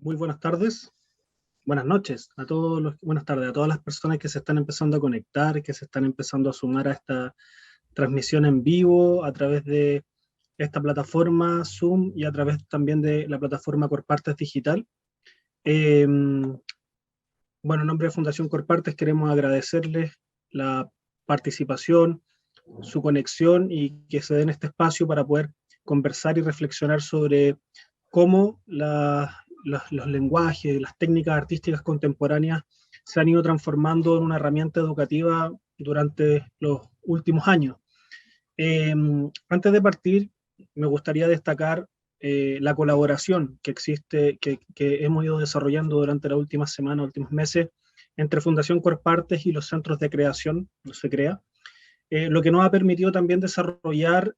Muy buenas tardes, buenas noches a todos buenas tardes a todas las personas que se están empezando a conectar, que se están empezando a sumar a esta transmisión en vivo a través de esta plataforma Zoom y a través también de la plataforma Corpartes Digital. Eh, bueno, en nombre de Fundación Corpartes queremos agradecerles la participación, su conexión y que se den este espacio para poder conversar y reflexionar sobre cómo los lenguajes, las técnicas artísticas contemporáneas se han ido transformando en una herramienta educativa durante los últimos años. Antes de partir, me gustaría destacar la colaboración que existe, que hemos ido desarrollando durante las últimas semanas, últimos meses, entre Fundación Corpartes y los centros de creación, no se crea, lo que nos ha permitido también desarrollar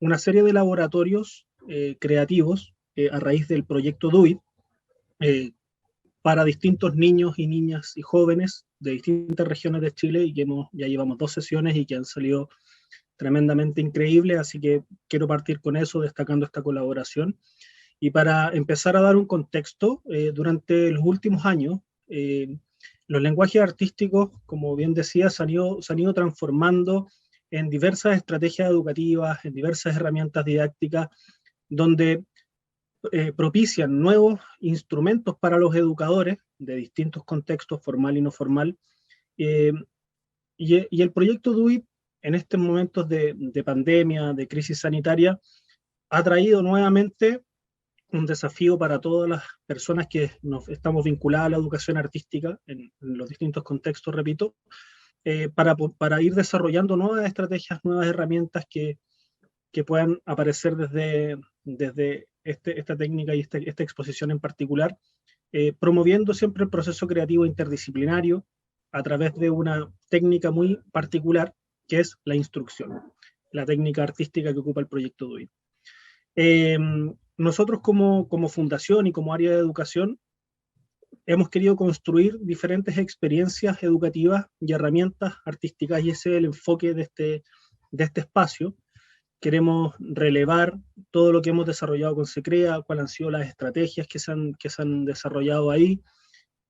una serie de laboratorios creativos a raíz del proyecto DUIT para distintos niños y niñas y jóvenes de distintas regiones de Chile y que ya llevamos 2 sesiones y que han salido tremendamente increíbles, así que quiero partir con eso, destacando esta colaboración. Y para empezar a dar un contexto, durante los últimos años, los lenguajes artísticos, como bien decía, se han ido transformando en diversas estrategias educativas, en diversas herramientas didácticas, donde propician nuevos instrumentos para los educadores de distintos contextos, formal y no formal. Y el proyecto DUIT, en estos momentos de pandemia, de crisis sanitaria, ha traído nuevamente un desafío para todas las personas que nos estamos vinculadas a la educación artística en los distintos contextos, repito, para ir desarrollando nuevas estrategias, nuevas herramientas que puedan aparecer desde esta técnica y esta exposición en particular, promoviendo siempre el proceso creativo interdisciplinario a través de una técnica muy particular que es la instrucción, la técnica artística que ocupa el proyecto DUIT. Nosotros como fundación y como área de educación hemos querido construir diferentes experiencias educativas y herramientas artísticas y ese es el enfoque de este espacio. Queremos relevar todo lo que hemos desarrollado con SECREA, cuáles han sido las estrategias que se han desarrollado ahí,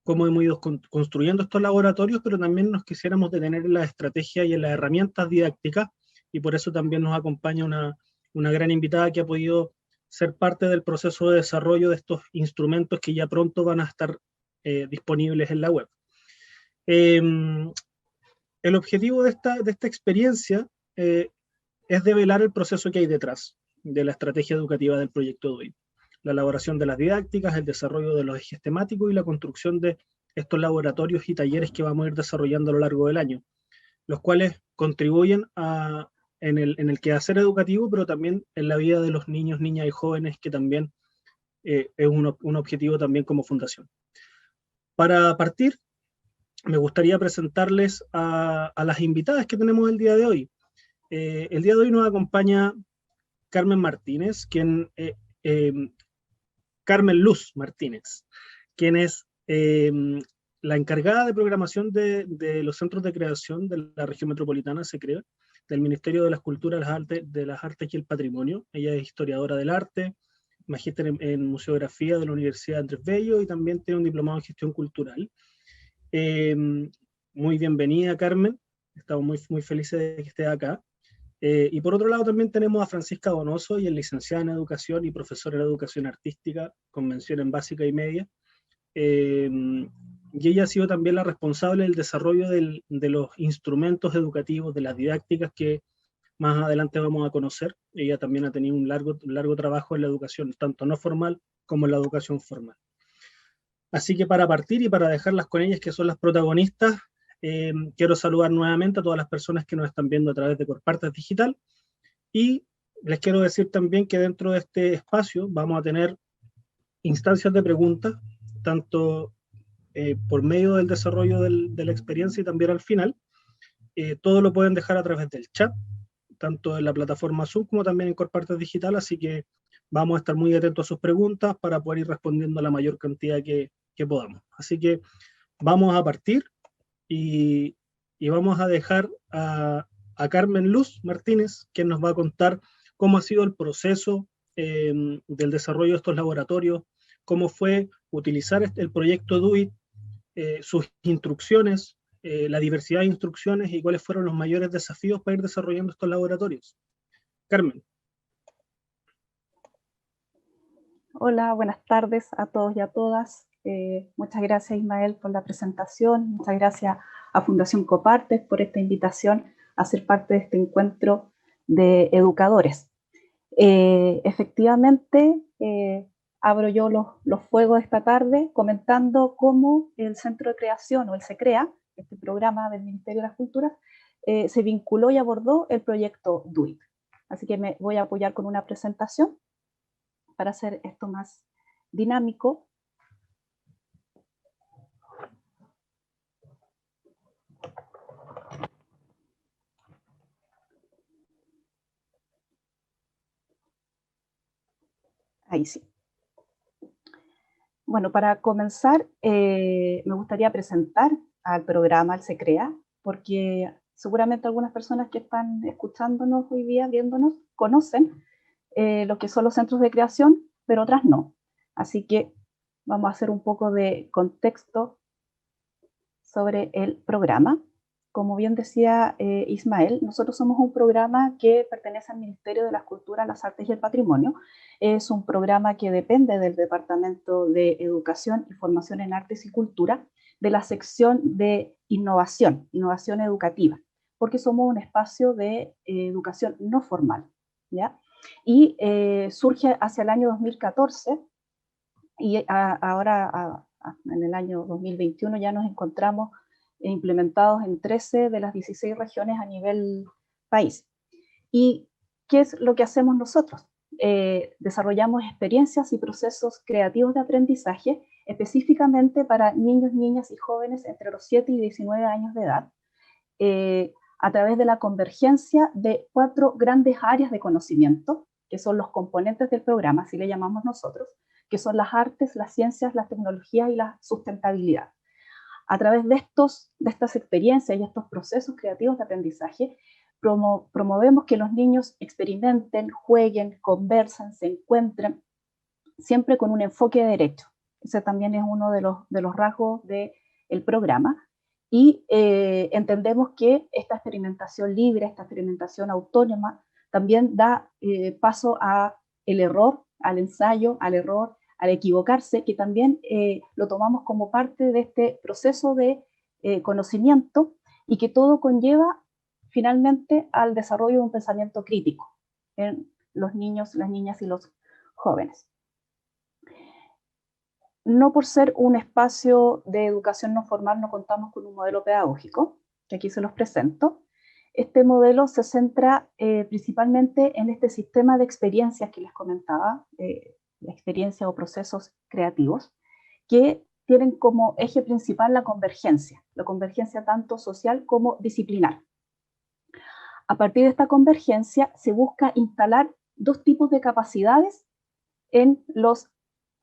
cómo hemos ido construyendo estos laboratorios, pero también nos quisiéramos detener en las estrategias y en las herramientas didácticas, y por eso también nos acompaña una gran invitada que ha podido ser parte del proceso de desarrollo de estos instrumentos que ya pronto van a estar disponibles en la web. El objetivo de esta experiencia es develar el proceso que hay detrás de la estrategia educativa del proyecto DUIT. La elaboración de las didácticas, el desarrollo de los ejes temáticos y la construcción de estos laboratorios y talleres que vamos a ir desarrollando a lo largo del año, los cuales contribuyen en el quehacer educativo, pero también en la vida de los niños, niñas y jóvenes, que también es un objetivo también como fundación. Para partir, me gustaría presentarles a las invitadas que tenemos el día de hoy. El día de hoy nos acompaña Carmen Martínez, Carmen Luz Martínez, quien es la encargada de programación de los centros de creación de la región metropolitana, se crea, del Ministerio de las Culturas, de las Artes y el Patrimonio. Ella es historiadora del arte, magíster en museografía de la Universidad Andrés Bello y también tiene un diplomado en gestión cultural. Muy bienvenida, Carmen. Estamos muy felices de que esté acá. Y por otro lado también tenemos a Francisca Donoso, y es licenciada en Educación y profesora de Educación Artística, con mención en básica y media. Y ella ha sido también la responsable del desarrollo de los instrumentos educativos, de las didácticas que más adelante vamos a conocer. Ella también ha tenido un largo trabajo en la educación, tanto no formal como en la educación formal. Así que para partir y para dejarlas con ellas, que son las protagonistas, quiero saludar nuevamente a todas las personas que nos están viendo a través de Corpartes Digital, y les quiero decir también que dentro de este espacio vamos a tener instancias de preguntas, tanto por medio del desarrollo de la experiencia y también al final. Todo lo pueden dejar a través del chat, tanto en la plataforma Zoom como también en Corpartes Digital, así que vamos a estar muy atentos a sus preguntas para poder ir respondiendo a la mayor cantidad que podamos. Así que vamos a partir y vamos a dejar a Carmen Luz Martínez, quien nos va a contar cómo ha sido el proceso del desarrollo de estos laboratorios, cómo fue utilizar el proyecto DUIT, sus instrucciones, la diversidad de instrucciones y cuáles fueron los mayores desafíos para ir desarrollando estos laboratorios. Carmen. Hola, buenas tardes a todos y a todas. Muchas gracias, Ismael, por la presentación. Muchas gracias a Fundación Copartes por esta invitación a ser parte de este encuentro de educadores. Efectivamente, abro yo los fuegos esta tarde comentando cómo el Centro de Creación, o el CECREA, este programa del Ministerio de las Culturas, se vinculó y abordó el proyecto DUIT. Así que me voy a apoyar con una presentación para hacer esto más dinámico. Ahí sí. Bueno, para comenzar, me gustaría presentar al programa, al CECREA, porque seguramente algunas personas que están escuchándonos hoy día, viéndonos, conocen lo que son los centros de creación, pero otras no. Así que vamos a hacer un poco de contexto sobre el programa. Como bien decía Ismael, nosotros somos un programa que pertenece al Ministerio de las Culturas, las Artes y el Patrimonio. Es un programa que depende del Departamento de Educación y Formación en Artes y Cultura, de la sección de innovación educativa, porque somos un espacio de educación no formal, ¿ya? Y surge hacia el año 2014 y ahora en el año 2021 ya nos encontramos implementados en 13 de las 16 regiones a nivel país. ¿Y qué es lo que hacemos nosotros? Desarrollamos experiencias y procesos creativos de aprendizaje específicamente para niños, niñas y jóvenes entre los 7 y 19 años de edad, a través de la convergencia de 4 grandes áreas de conocimiento, que son los componentes del programa, así le llamamos nosotros, que son las artes, las ciencias, las tecnologías y la sustentabilidad. A través de estas experiencias y estos procesos creativos de aprendizaje, promovemos que los niños experimenten, jueguen, conversen, se encuentren, siempre con un enfoque de derecho. Ese también es uno de los rasgos del programa. Y entendemos que esta experimentación libre, esta experimentación autónoma, también da paso al error, al ensayo, al error, al equivocarse, que también lo tomamos como parte de este proceso de conocimiento y que todo conlleva finalmente al desarrollo de un pensamiento crítico en los niños, las niñas y los jóvenes. No por ser un espacio de educación no formal no contamos con un modelo pedagógico, que aquí se los presento. Este modelo se centra principalmente en este sistema de experiencias que les comentaba, la experiencia o procesos creativos, que tienen como eje principal la convergencia tanto social como disciplinar. A partir de esta convergencia se busca instalar 2 tipos de capacidades en los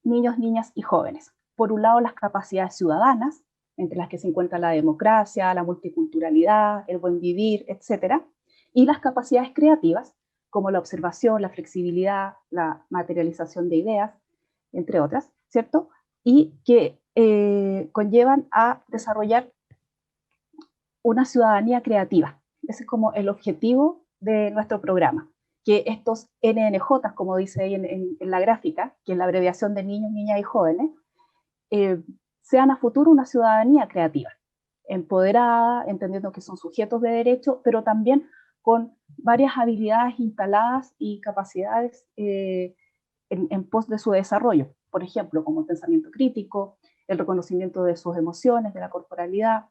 niños, niñas y jóvenes. Por un lado, las capacidades ciudadanas, entre las que se encuentra la democracia, la multiculturalidad, el buen vivir, etc. Y las capacidades creativas, como la observación, la flexibilidad, la materialización de ideas, entre otras, ¿cierto? Y que conllevan a desarrollar una ciudadanía creativa. Ese es como el objetivo de nuestro programa, que estos NNJ, como dice ahí en la gráfica, que es la abreviación de niños, niñas y jóvenes, sean a futuro una ciudadanía creativa, empoderada, entendiendo que son sujetos de derecho, pero también con varias habilidades instaladas y capacidades en pos de su desarrollo. Por ejemplo, como el pensamiento crítico, el reconocimiento de sus emociones, de la corporalidad,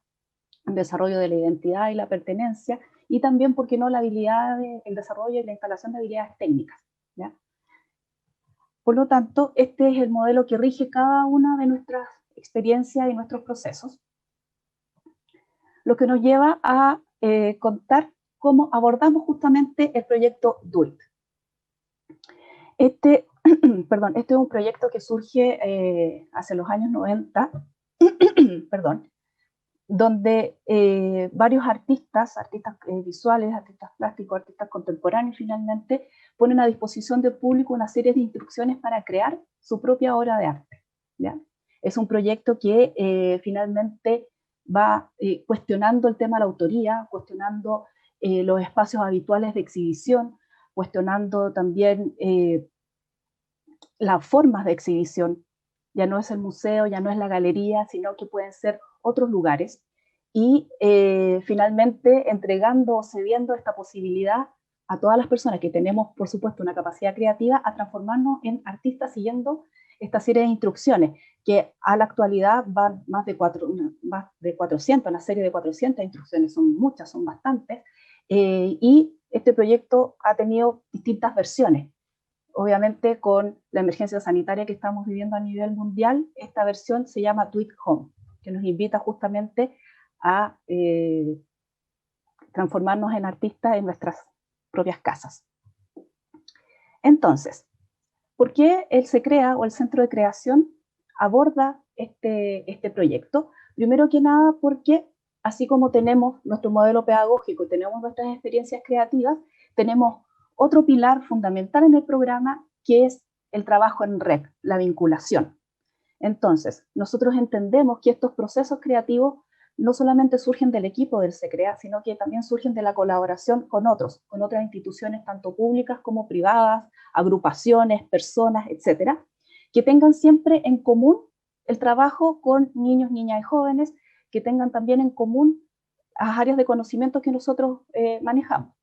el desarrollo de la identidad y la pertenencia, y también, ¿por qué no?, la habilidad el desarrollo y la instalación de habilidades técnicas, ¿ya? Por lo tanto, este es el modelo que rige cada una de nuestras experiencias y nuestros procesos, lo que nos lleva a contar cómo abordamos justamente el proyecto DUIT. Este es un proyecto que surge hacia los años 90, donde varios artistas visuales, artistas plásticos, artistas contemporáneos finalmente, ponen a disposición del público una serie de instrucciones para crear su propia obra de arte, ¿ya? Es un proyecto que finalmente va cuestionando el tema de la autoría, cuestionando los espacios habituales de exhibición, cuestionando también las formas de exhibición. Ya no es el museo, ya no es la galería, sino que pueden ser otros lugares. Y finalmente entregando o cediendo esta posibilidad a todas las personas que tenemos, por supuesto, una capacidad creativa, a transformarnos en artistas siguiendo esta serie de instrucciones, que a la actualidad van más de 400, una serie de 400 instrucciones, son muchas, son bastantes, y este proyecto ha tenido distintas versiones. Obviamente, con la emergencia sanitaria que estamos viviendo a nivel mundial, esta versión se llama Do It Home, que nos invita justamente a transformarnos en artistas en nuestras propias casas. Entonces, ¿por qué el SECREA o el Centro de Creación aborda este proyecto? Primero que nada porque así como tenemos nuestro modelo pedagógico y tenemos nuestras experiencias creativas, tenemos otro pilar fundamental en el programa que es el trabajo en red, la vinculación. Entonces, nosotros entendemos que estos procesos creativos no solamente surgen del equipo del SECREA, sino que también surgen de la colaboración con otros, con otras instituciones, tanto públicas como privadas, agrupaciones, personas, etcétera, que tengan siempre en común el trabajo con niños, niñas y jóvenes, que tengan también en común las áreas de conocimiento que nosotros manejamos.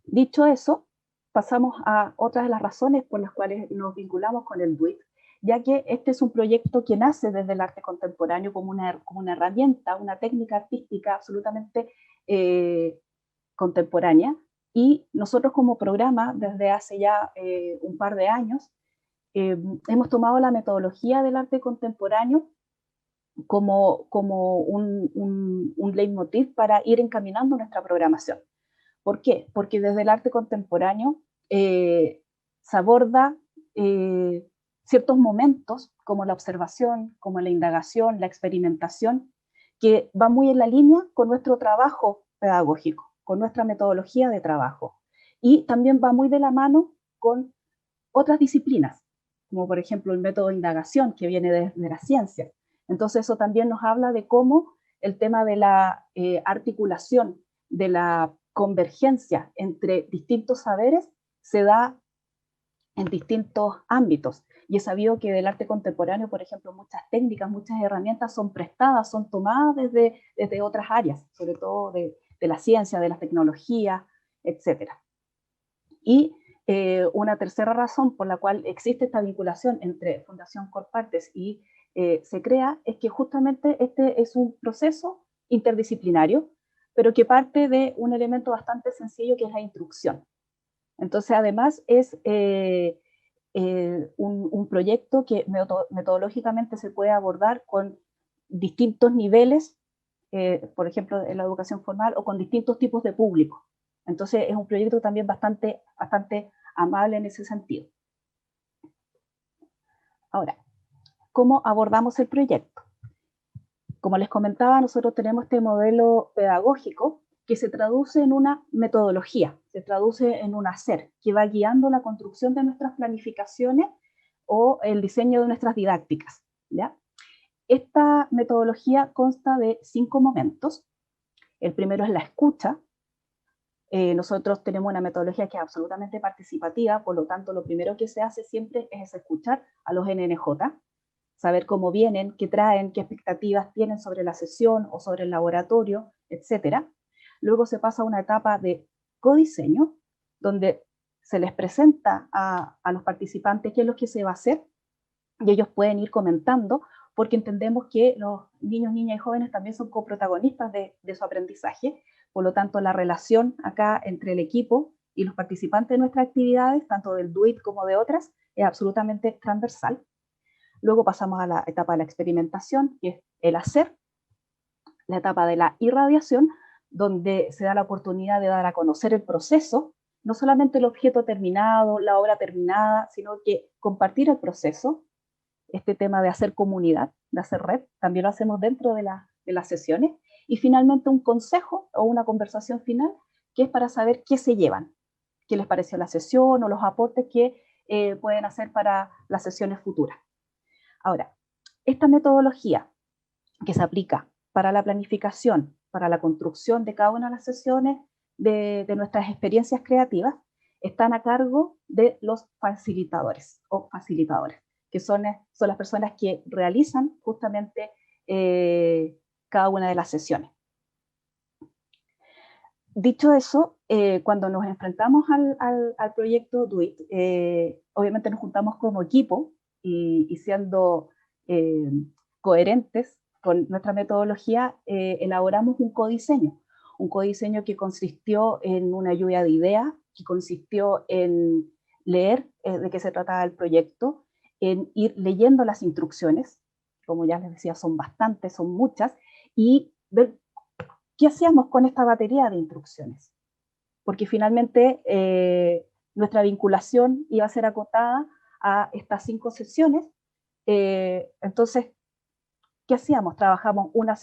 Dicho eso, pasamos a otras de las razones por las cuales nos vinculamos con el DUIT, ya que este es un proyecto que nace desde el arte contemporáneo como una herramienta, una técnica artística absolutamente contemporánea, y nosotros como programa, desde hace ya un par de años, hemos tomado la metodología del arte contemporáneo como un leitmotiv para ir encaminando nuestra programación. ¿Por qué? Porque desde el arte contemporáneo se aborda ciertos momentos como la observación, como la indagación, la experimentación, que va muy en la línea con nuestro trabajo pedagógico, con nuestra metodología de trabajo. Y también va muy de la mano con otras disciplinas, como por ejemplo el método de indagación que viene de la ciencia. Entonces eso también nos habla de cómo el tema de la articulación, de la convergencia entre distintos saberes se da en distintos ámbitos. Y es sabido que del arte contemporáneo, por ejemplo, muchas técnicas, muchas herramientas son prestadas, son tomadas desde otras áreas, sobre todo de la ciencia, de la tecnología, etc. Y una tercera razón por la cual existe esta vinculación entre Fundación Corpartes y SECREA es que justamente este es un proceso interdisciplinario, pero que parte de un elemento bastante sencillo que es la instrucción. Entonces, además, es un proyecto que metodológicamente se puede abordar con distintos niveles, por ejemplo, en la educación formal, o con distintos tipos de público. Entonces, es un proyecto también bastante amable en ese sentido. Ahora, ¿cómo abordamos el proyecto? Como les comentaba, nosotros tenemos este modelo pedagógico que se traduce en una metodología, se traduce en un hacer, que va guiando la construcción de nuestras planificaciones o el diseño de nuestras didácticas, ¿ya? Esta metodología consta de 5 momentos. El primero es la escucha. Nosotros tenemos una metodología que es absolutamente participativa, por lo tanto, lo primero que se hace siempre es escuchar a los NNJ, saber cómo vienen, qué traen, qué expectativas tienen sobre la sesión o sobre el laboratorio, etc. Luego se pasa a una etapa de codiseño, donde se les presenta a los participantes qué es lo que se va a hacer, y ellos pueden ir comentando, porque entendemos que los niños, niñas y jóvenes también son coprotagonistas de su aprendizaje. Por lo tanto, la relación acá entre el equipo y los participantes de nuestras actividades, tanto del DUIT como de otras, es absolutamente transversal. Luego pasamos a la etapa de la experimentación, que es el hacer, la etapa de la irradiación, donde se da la oportunidad de dar a conocer el proceso, no solamente el objeto terminado, la obra terminada, sino que compartir el proceso, este tema de hacer comunidad, de hacer red, también lo hacemos dentro de las sesiones, y finalmente un consejo o una conversación final, que es para saber qué se llevan, qué les pareció la sesión o los aportes que pueden hacer para las sesiones futuras. Ahora, Esta metodología que se aplica para la planificación, para la construcción de cada una de las sesiones de nuestras experiencias creativas, están a cargo de los facilitadores o facilitadoras, que son las personas que realizan justamente cada una de las sesiones. Dicho eso, cuando nos enfrentamos al proyecto DOIT, obviamente nos juntamos como equipo y siendo coherentes con nuestra metodología, elaboramos un codiseño que consistió en una lluvia de ideas, que consistió en leer de qué se trataba el proyecto, en ir leyendo las instrucciones, como ya les decía, son bastantes, son muchas, y ver qué hacíamos con esta batería de instrucciones. Porque finalmente nuestra vinculación iba a ser acotada a estas 5 sesiones. Entonces, ¿qué hacíamos? Trabajamos una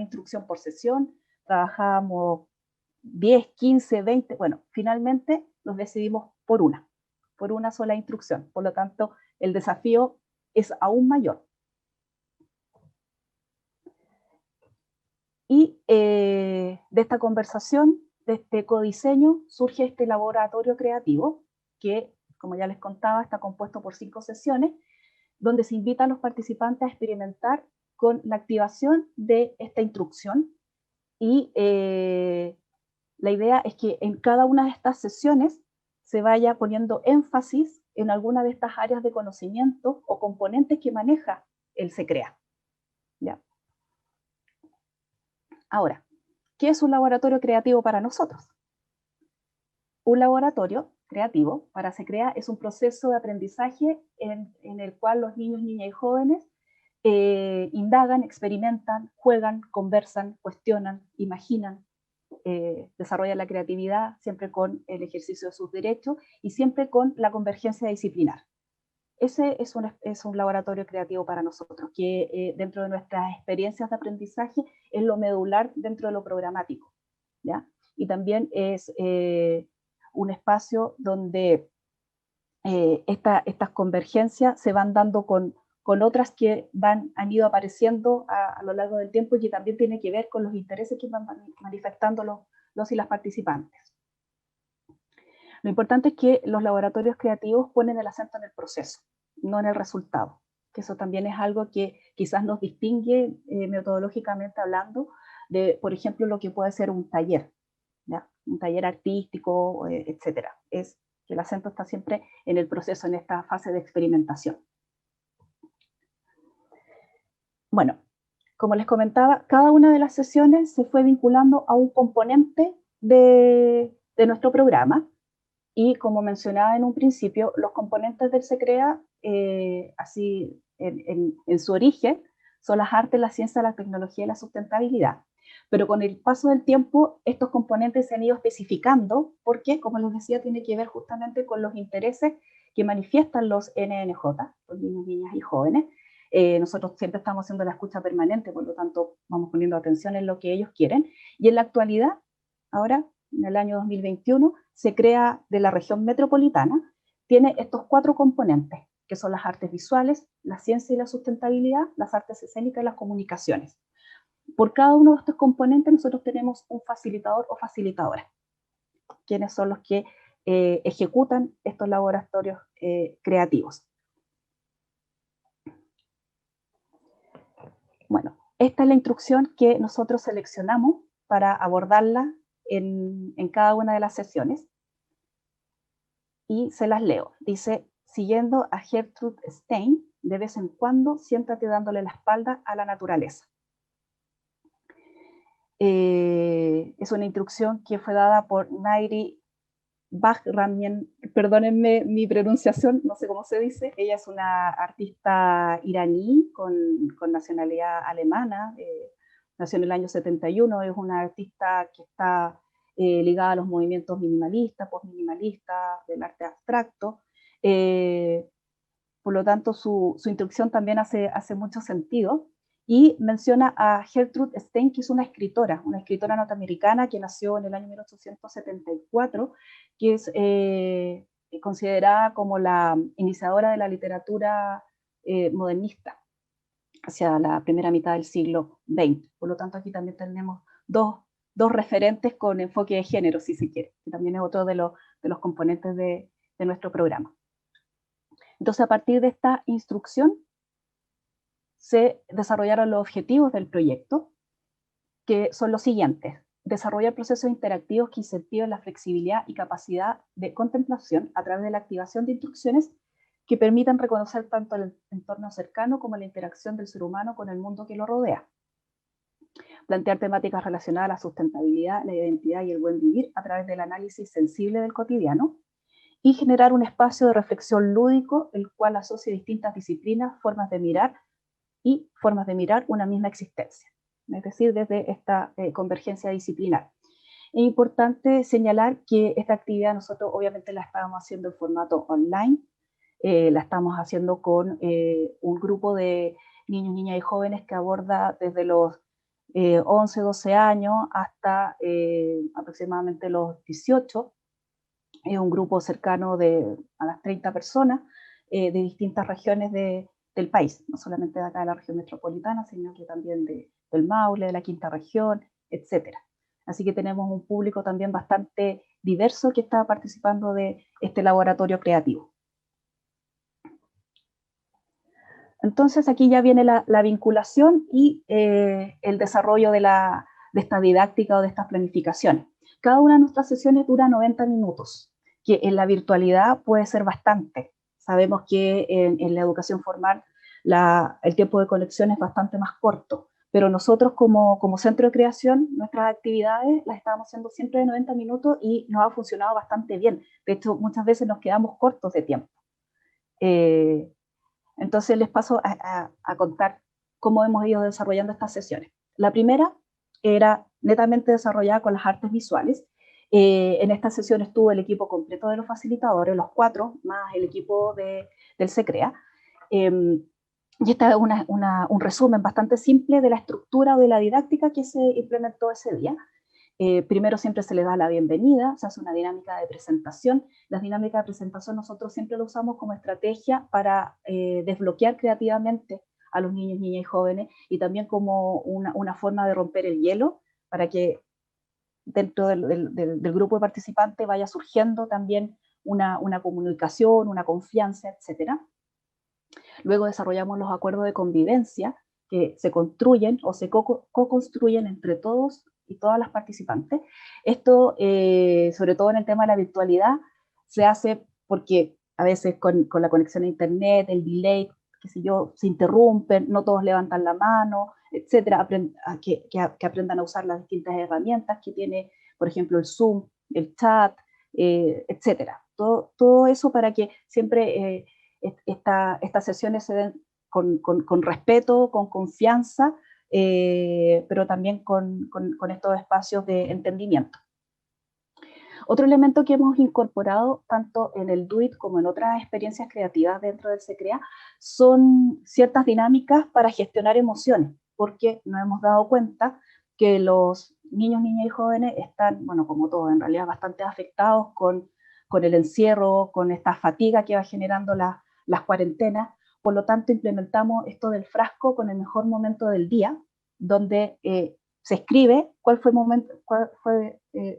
instrucción por sesión, trabajábamos 10, 15, 20, bueno, finalmente nos decidimos por una sola instrucción. Por lo tanto, el desafío es aún mayor. Y de esta conversación, de este codiseño, surge este laboratorio creativo que, como ya les contaba, está compuesto por 5 sesiones, donde se invita a los participantes a experimentar con la activación de esta instrucción. Y la idea es que en cada una de estas sesiones se vaya poniendo énfasis en alguna de estas áreas de conocimiento o componentes que maneja el SECREA. ¿Ya? Ahora, ¿qué es un laboratorio creativo para nosotros? Un laboratorio creativo para SECREA es un proceso de aprendizaje en el cual los niños, niñas y jóvenes indagan, experimentan, juegan, conversan, cuestionan, imaginan, desarrollan la creatividad, siempre con el ejercicio de sus derechos y siempre con la convergencia disciplinar. Ese es un laboratorio creativo para nosotros, que dentro de nuestras experiencias de aprendizaje es lo medular dentro de lo programático, ¿ya? Y también es un espacio donde estas convergencias se van dando con otras que han ido apareciendo a lo largo del tiempo y que también tiene que ver con los intereses que van manifestando los y las participantes. Lo importante es que los laboratorios creativos ponen el acento en el proceso, no en el resultado, que eso también es algo que quizás nos distingue metodológicamente hablando de, por ejemplo, lo que puede ser un taller, ¿ya? Un taller artístico, etcétera. Es que el acento está siempre en el proceso, en esta fase de experimentación. Bueno, como les comentaba, cada una de las sesiones se fue vinculando a un componente de nuestro programa. Y como mencionaba en un principio, los componentes del SECREA, así en su origen, son las artes, la ciencia, la tecnología y la sustentabilidad. Pero con el paso del tiempo, estos componentes se han ido especificando porque, como les decía, tiene que ver justamente con los intereses que manifiestan los NNJ, los niños, niñas y jóvenes. Nosotros siempre estamos haciendo la escucha permanente, por lo tanto, vamos poniendo atención en lo que ellos quieren. Y en la actualidad, ahora, en el año 2021, SECREA de la región metropolitana tiene estos 4 componentes, que son las artes visuales, la ciencia y la sustentabilidad, las artes escénicas y las comunicaciones. Por cada uno de estos componentes nosotros tenemos un facilitador o facilitadora, quienes son los que ejecutan estos laboratorios creativos. Bueno, esta es la instrucción que nosotros seleccionamos para abordarla en cada una de las sesiones. Y se las leo. Dice, siguiendo a Gertrude Stein, de vez en cuando siéntate dándole la espalda a la naturaleza. Es una instrucción que fue dada por Nairi Bahramian, perdónenme mi pronunciación, no sé cómo se dice. Ella es una artista iraní con nacionalidad alemana, nació en el año 71, es una artista que está ligada a los movimientos minimalistas, postminimalistas, del arte abstracto. Por lo tanto, su instrucción también hace mucho sentido. Y menciona a Gertrude Stein, que es una escritora norteamericana que nació en el año 1874, que es considerada como la iniciadora de la literatura modernista, hacia la primera mitad del siglo XX. Por lo tanto, aquí también tenemos dos referentes con enfoque de género, si se quiere, que también es otro de los componentes de nuestro programa. Entonces, a partir de esta instrucción, se desarrollaron los objetivos del proyecto, que son los siguientes: desarrollar procesos interactivos que incentiven la flexibilidad y capacidad de contemplación a través de la activación de instrucciones que permitan reconocer tanto el entorno cercano como la interacción del ser humano con el mundo que lo rodea. Plantear temáticas relacionadas a la sustentabilidad, la identidad y el buen vivir a través del análisis sensible del cotidiano, y generar un espacio de reflexión lúdico, el cual asocie distintas disciplinas, formas de mirar una misma existencia, es decir, desde esta convergencia disciplinar. Es importante señalar que esta actividad nosotros obviamente la estamos haciendo en formato online, la estamos haciendo con un grupo de niños, niñas y jóvenes que aborda desde los 11, 12 años hasta aproximadamente los 18, es un grupo cercano a las 30 personas de distintas regiones del país, no solamente de acá de la región metropolitana, sino que también del Maule, de la Quinta Región, etc. Así que tenemos un público también bastante diverso que está participando de este laboratorio creativo. Entonces aquí ya viene la vinculación y el desarrollo de esta didáctica o de estas planificaciones. Cada una de nuestras sesiones dura 90 minutos, que en la virtualidad puede ser bastante. Sabemos que en la educación formal el tiempo de conexión es bastante más corto, pero nosotros como centro de creación, nuestras actividades las estamos haciendo siempre de 90 minutos y nos ha funcionado bastante bien. De hecho, muchas veces nos quedamos cortos de tiempo. Entonces les paso a contar cómo hemos ido desarrollando estas sesiones. La primera era netamente desarrollada con las artes visuales. En esta sesión estuvo el equipo completo de los facilitadores, los 4, más el equipo del SECREA. Y esta es un resumen bastante simple de la estructura o de la didáctica que se implementó ese día. Primero siempre se le da la bienvenida, se hace una dinámica de presentación. Las dinámicas de presentación nosotros siempre lo usamos como estrategia para desbloquear creativamente a los niños, niñas y jóvenes, y también como una forma de romper el hielo para que dentro del grupo de participantes vaya surgiendo también una comunicación, una confianza, etc. Luego desarrollamos los acuerdos de convivencia que se construyen o se co-construyen entre todos y todas las participantes. Esto, sobre todo en el tema de la virtualidad, se hace porque a veces con la conexión a internet, el delay, qué sé yo, se interrumpen, no todos levantan la mano, etcétera, que aprendan a usar las distintas herramientas que tiene, por ejemplo, el Zoom, el chat, etcétera. Todo eso para que siempre estas sesiones se den con respeto, con confianza, pero también con estos espacios de entendimiento. Otro elemento que hemos incorporado tanto en el DOIT como en otras experiencias creativas dentro del SECREA son ciertas dinámicas para gestionar emociones, porque nos hemos dado cuenta que los niños, niñas y jóvenes están, bueno, como todos, en realidad bastante afectados con el encierro, con esta fatiga que va generando las cuarentenas. Por lo tanto, implementamos esto del frasco con el mejor momento del día, donde se escribe cuál fue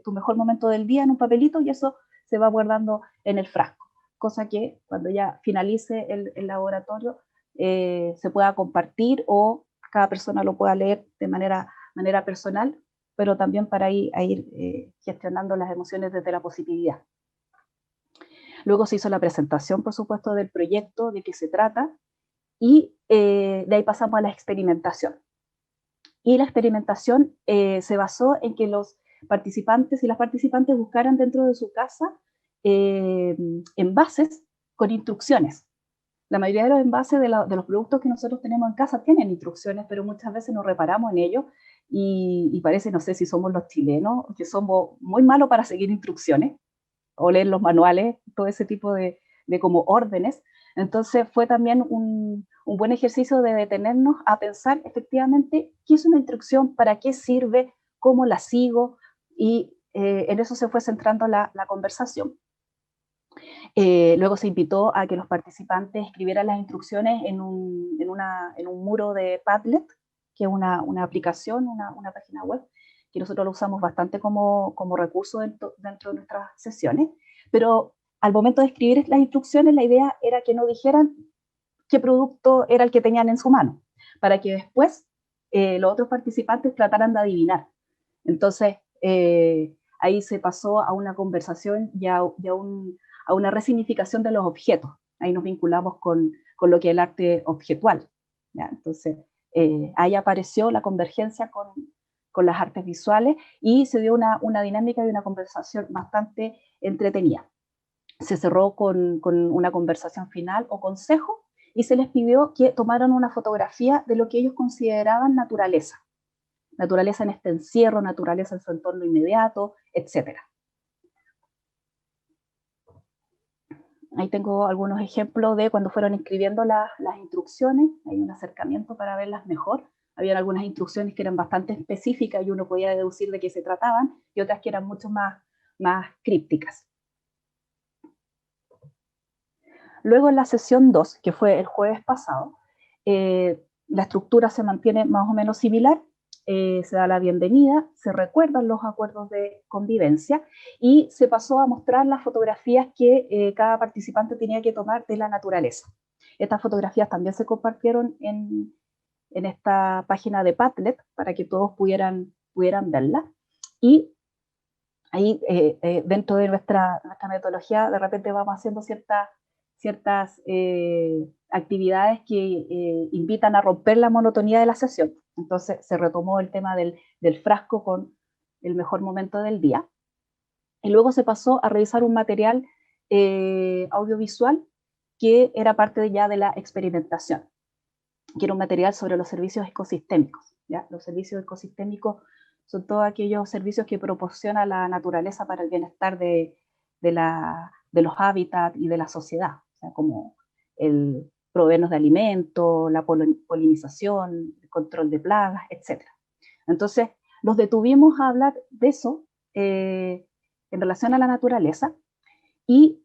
tu mejor momento del día en un papelito, y eso se va guardando en el frasco, cosa que cuando ya finalice el laboratorio se pueda compartir o cada persona lo pueda leer de manera personal, pero también para ir gestionando las emociones desde la positividad. Luego se hizo la presentación, por supuesto, del proyecto, de qué se trata, y de ahí pasamos a la experimentación. Y la experimentación se basó en que los participantes y las participantes buscaran dentro de su casa envases con instrucciones. La mayoría de los envases de los productos que nosotros tenemos en casa tienen instrucciones, pero muchas veces no reparamos en ello y parece, no sé si somos los chilenos, que somos muy malos para seguir instrucciones o leer los manuales, todo ese tipo de como órdenes. Entonces fue también un buen ejercicio de detenernos a pensar efectivamente qué es una instrucción, para qué sirve, cómo la sigo, y en eso se fue centrando la conversación. Luego se invitó a que los participantes escribieran las instrucciones en un muro de Padlet, que es una aplicación, una página web, que nosotros lo usamos bastante como recurso dentro de nuestras sesiones, pero al momento de escribir las instrucciones la idea era que no dijeran qué producto era el que tenían en su mano, para que después los otros participantes trataran de adivinar. Entonces, ahí se pasó a una conversación y a una resignificación de los objetos. Ahí nos vinculamos con lo que es el arte objetual. ¿Ya? Entonces, ahí apareció la convergencia con las artes visuales y se dio una dinámica y una conversación bastante entretenida. Se cerró con una conversación final o consejo y se les pidió que tomaran una fotografía de lo que ellos consideraban naturaleza. Naturaleza en este encierro, naturaleza en su entorno inmediato, etc. Ahí tengo algunos ejemplos de cuando fueron escribiendo las instrucciones. Hay un acercamiento para verlas mejor. Había algunas instrucciones que eran bastante específicas y uno podía deducir de qué se trataban, y otras que eran mucho más crípticas. Luego en la sesión 2, que fue el jueves pasado, la estructura se mantiene más o menos similar. Se da la bienvenida, se recuerdan los acuerdos de convivencia y se pasó a mostrar las fotografías que cada participante tenía que tomar de la naturaleza. Estas fotografías también se compartieron en esta página de Padlet para que todos pudieran verlas. Y ahí, dentro de nuestra metodología, de repente vamos haciendo ciertas actividades que invitan a romper la monotonía de la sesión. Entonces se retomó el tema del frasco con el mejor momento del día. Y luego se pasó a revisar un material audiovisual que era parte ya de la experimentación, que era un material sobre los servicios ecosistémicos. ¿Ya? Los servicios ecosistémicos son todos aquellos servicios que proporciona la naturaleza para el bienestar de los hábitats y de la sociedad, o sea, como el proveernos de alimentos, la polinización, el control de plagas, etc. Entonces, los detuvimos a hablar de eso en relación a la naturaleza y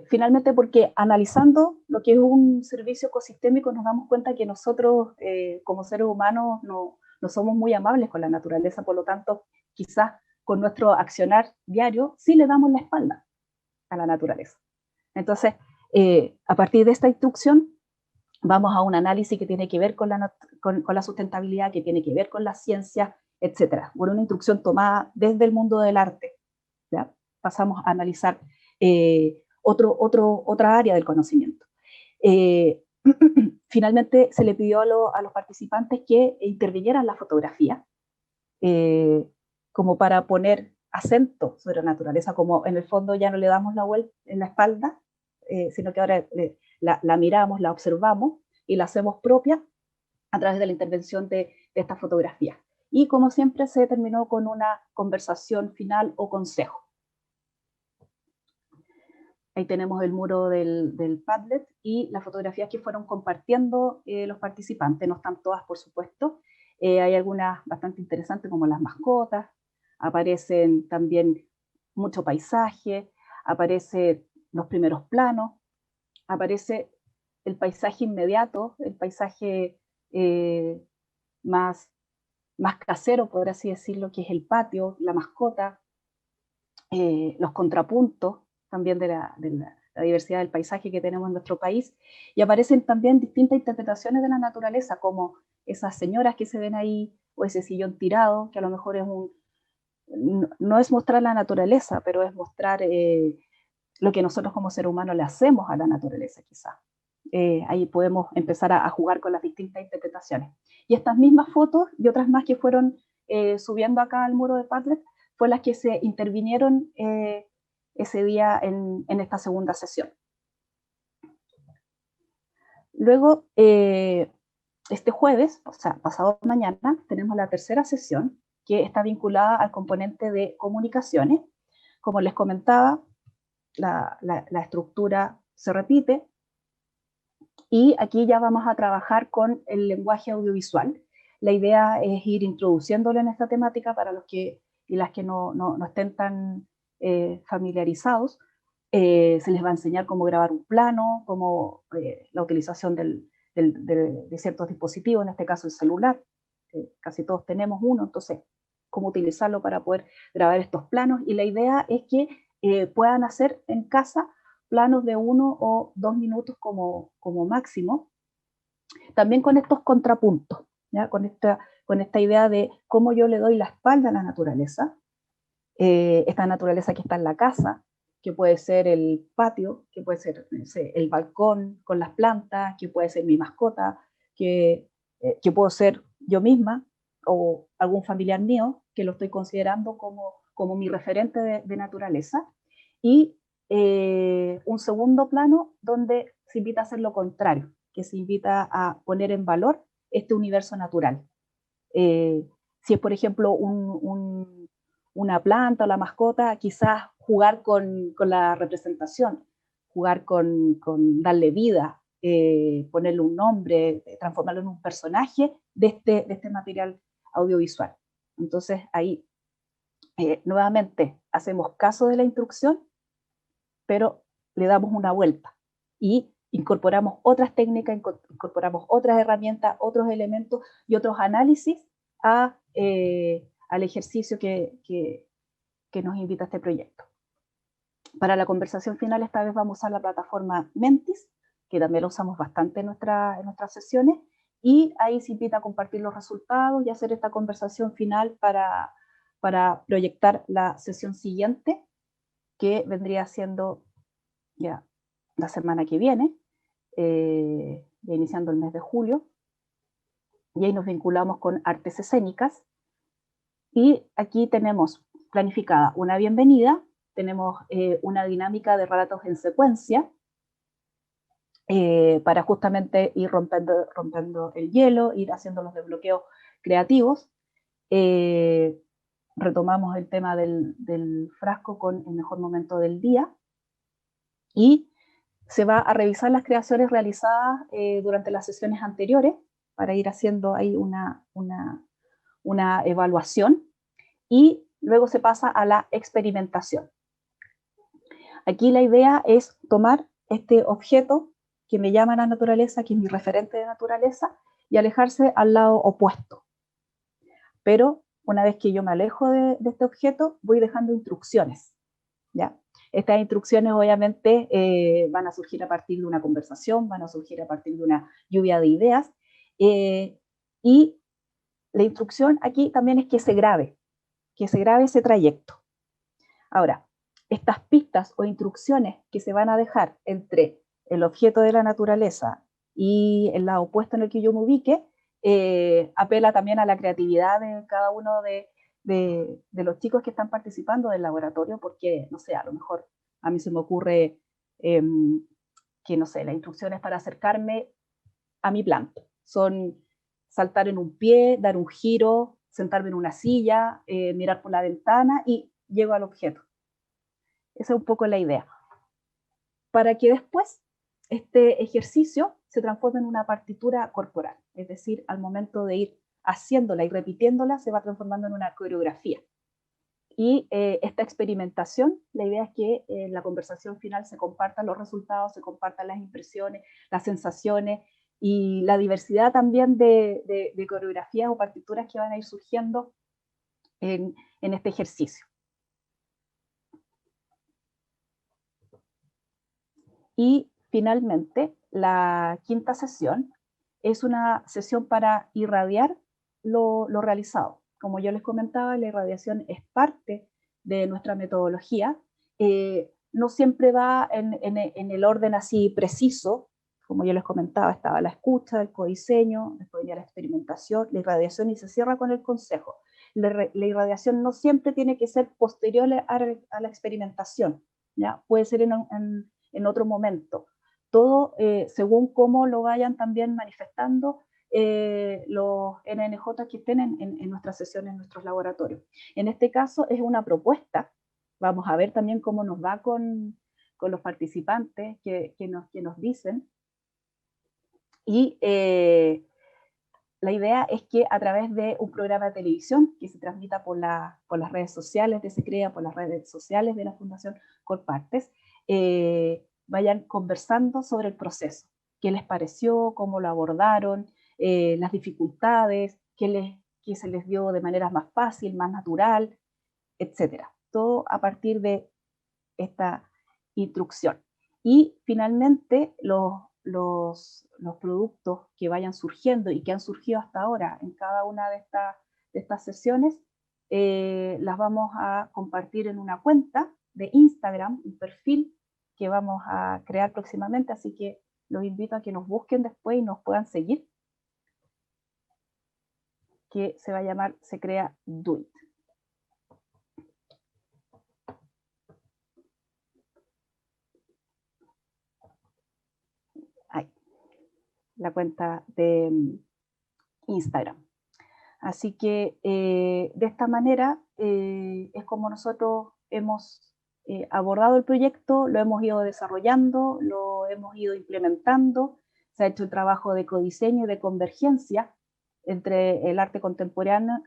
finalmente porque analizando lo que es un servicio ecosistémico nos damos cuenta que nosotros como seres humanos no somos muy amables con la naturaleza, por lo tanto quizás con nuestro accionar diario sí le damos la espalda a la naturaleza. Entonces, a partir de esta instrucción vamos a un análisis que tiene que ver con la sustentabilidad, que tiene que ver con la ciencia, etc. Bueno, una instrucción tomada desde el mundo del arte. ¿Ya? Pasamos a analizar otra área del conocimiento. Finalmente se le pidió a los participantes que intervinieran la fotografía como para poner acento sobre la naturaleza, como en el fondo ya no le damos la vuelta en la espalda, sino que ahora la miramos, la observamos y la hacemos propia a través de la intervención de esta fotografía. Y como siempre se terminó con una conversación final o consejo. Ahí tenemos el muro del Padlet y las fotografías que fueron compartiendo los participantes. No están todas, por supuesto. Hay algunas bastante interesantes como las mascotas. Aparecen también mucho paisaje. Aparecen los primeros planos. Aparece el paisaje inmediato, el paisaje más casero, por así decirlo, que es el patio, la mascota, los contrapuntos también de la diversidad del paisaje que tenemos en nuestro país, y aparecen también distintas interpretaciones de la naturaleza, como esas señoras que se ven ahí, o ese sillón tirado, que a lo mejor no es mostrar la naturaleza, pero es mostrar lo que nosotros como ser humano le hacemos a la naturaleza, quizás. Ahí podemos empezar a jugar con las distintas interpretaciones. Y estas mismas fotos y otras más que fueron subiendo acá al muro de Padlet, fue las que se intervinieron ese día en esta segunda sesión. Luego, este jueves, o sea, pasado mañana, tenemos la tercera sesión que está vinculada al componente de comunicaciones. Como les comentaba, la estructura se repite y aquí ya vamos a trabajar con el lenguaje audiovisual. La idea es ir introduciéndolo en esta temática para los que y las que no estén tan familiarizados. Se les va a enseñar cómo grabar un plano, cómo la utilización de ciertos dispositivos, en este caso el celular, casi todos tenemos uno, entonces cómo utilizarlo para poder grabar estos planos, y la idea es que puedan hacer en casa planos de 1 o 2 minutos como máximo, también con estos contrapuntos, ¿ya? Con esta idea de cómo yo le doy la espalda a la naturaleza, esta naturaleza que está en la casa, que puede ser el patio, que puede ser, no sé, el balcón con las plantas, que puede ser mi mascota, que puedo ser yo misma o algún familiar mío que lo estoy considerando como mi referente de naturaleza. Y un segundo plano donde se invita a hacer lo contrario, que se invita a poner en valor este universo natural. Si es, por ejemplo, una planta o la mascota, quizás jugar con la representación, jugar con darle vida, ponerle un nombre, transformarlo en un personaje de este material audiovisual. Entonces ahí nuevamente hacemos caso de la instrucción, pero le damos una vuelta y incorporamos otras técnicas, incorporamos otras herramientas, otros elementos y otros análisis al ejercicio que nos invita este proyecto. Para la conversación final, esta vez vamos a usar la plataforma Mentis, que también la usamos bastante en nuestras sesiones, y ahí se invita a compartir los resultados y hacer esta conversación final para proyectar la sesión siguiente, que vendría siendo ya la semana que viene, ya iniciando el mes de julio, y ahí nos vinculamos con artes escénicas, y aquí tenemos planificada una bienvenida, tenemos una dinámica de relatos en secuencia, para justamente ir rompiendo el hielo, ir haciendo los desbloqueos creativos. Retomamos el tema del frasco con el mejor momento del día, y se va a revisar las creaciones realizadas durante las sesiones anteriores para ir haciendo ahí una evaluación, y luego se pasa a la experimentación. Aquí la idea es tomar este objeto que me llama la naturaleza, que es mi referente de naturaleza, y alejarse al lado opuesto. Pero una vez que yo me alejo de este objeto, voy dejando instrucciones, ¿ya? Estas instrucciones obviamente van a surgir a partir de una conversación, van a surgir a partir de una lluvia de ideas, y la instrucción aquí también es que se grabe ese trayecto. Ahora, estas pistas o instrucciones que se van a dejar entre el objeto de la naturaleza y el lado opuesto en el que yo me ubique, apela también a la creatividad de cada uno de los chicos que están participando del laboratorio, porque, no sé, a lo mejor a mí se me ocurre que, no sé, las instrucciones para acercarme a mi planta son saltar en un pie, dar un giro, sentarme en una silla, mirar por la ventana y llego al objeto. Esa es un poco la idea. Para que después este ejercicio se transforme en una partitura corporal, es decir, al momento de ir haciéndola y repitiéndola, se va transformando en una coreografía. Y esta experimentación, la idea es que en la conversación final se compartan los resultados, se compartan las impresiones, las sensaciones y la diversidad también de coreografías o partituras que van a ir surgiendo en este ejercicio. Y finalmente, la quinta sesión es una sesión para irradiar lo realizado. Como yo les comentaba, la irradiación es parte de nuestra metodología. No siempre va en el orden así preciso. Como yo les comentaba, estaba la escucha, el codiseño, después venía la experimentación, la irradiación, y se cierra con el consejo. La irradiación no siempre tiene que ser posterior a la experimentación, ¿ya? Puede ser en otro momento. Todo según cómo lo vayan también manifestando los NNJ que estén en nuestras sesiones, en nuestros laboratorios. En este caso es una propuesta. Vamos a ver también cómo nos va con los participantes que nos dicen. Y la idea es que a través de un programa de televisión que se transmita por las redes sociales de SECREA, por las redes sociales de la Fundación Colpartes, vayan conversando sobre el proceso, qué les pareció, cómo lo abordaron, las dificultades, qué se les dio de manera más fácil, más natural, etcétera. Todo a partir de esta instrucción. Y finalmente, los productos que vayan surgiendo y que han surgido hasta ahora en cada una de estas sesiones, las vamos a compartir en una cuenta de Instagram, un perfil que vamos a crear próximamente, así que los invito a que nos busquen después y nos puedan seguir, que se va a llamar Se Crea DOIT. Ahí, la cuenta de Instagram. Así que de esta manera es como nosotros hemos abordado el proyecto, lo hemos ido desarrollando, lo hemos ido implementando, se ha hecho el trabajo de codiseño y de convergencia entre el arte contemporáneo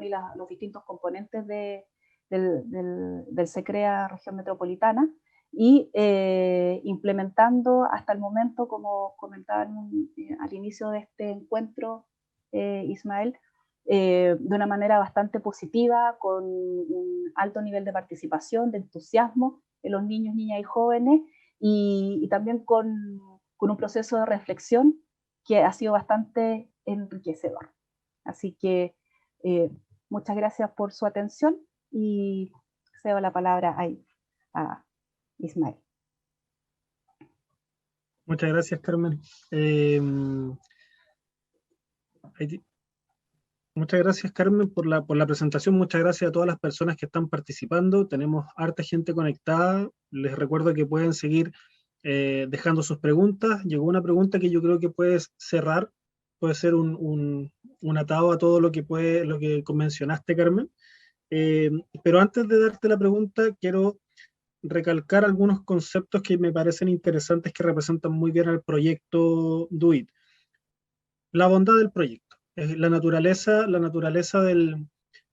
y los distintos componentes del SECREA Región Metropolitana, y implementando hasta el momento, como comentaban al inicio de este encuentro, Ismael, de una manera bastante positiva, con un alto nivel de participación, de entusiasmo en los niños, niñas y jóvenes, y también con un proceso de reflexión que ha sido bastante enriquecedor. Así que muchas gracias por su atención y cedo la palabra a Ismael. Muchas gracias, Carmen. Muchas gracias, Carmen, por la presentación. Muchas gracias a todas las personas que están participando. Tenemos harta gente conectada. Les recuerdo que pueden seguir dejando sus preguntas. Llegó una pregunta que yo creo que puedes cerrar, puede ser un atado a todo lo que mencionaste, Carmen. Pero antes de darte la pregunta, quiero recalcar algunos conceptos que me parecen interesantes, que representan muy bien al proyecto DOIT. La bondad del proyecto, la naturaleza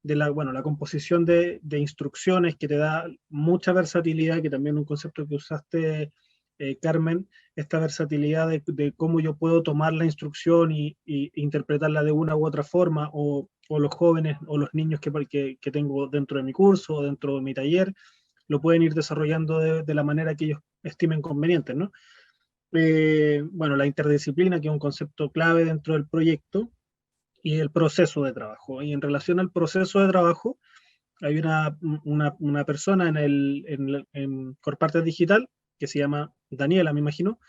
la composición de instrucciones, que te da mucha versatilidad, que también es un concepto que usaste, Carmen, esta versatilidad de cómo yo puedo tomar la instrucción y interpretarla de una u otra forma, o los jóvenes o los niños que tengo dentro de mi curso o dentro de mi taller, lo pueden ir desarrollando de la manera que ellos estimen conveniente, ¿no? Bueno, la interdisciplina, que es un concepto clave dentro del proyecto, y el proceso de trabajo. Y en relación al proceso de trabajo, hay una persona en Corpartes Digital, que se llama Daniela, me imagino,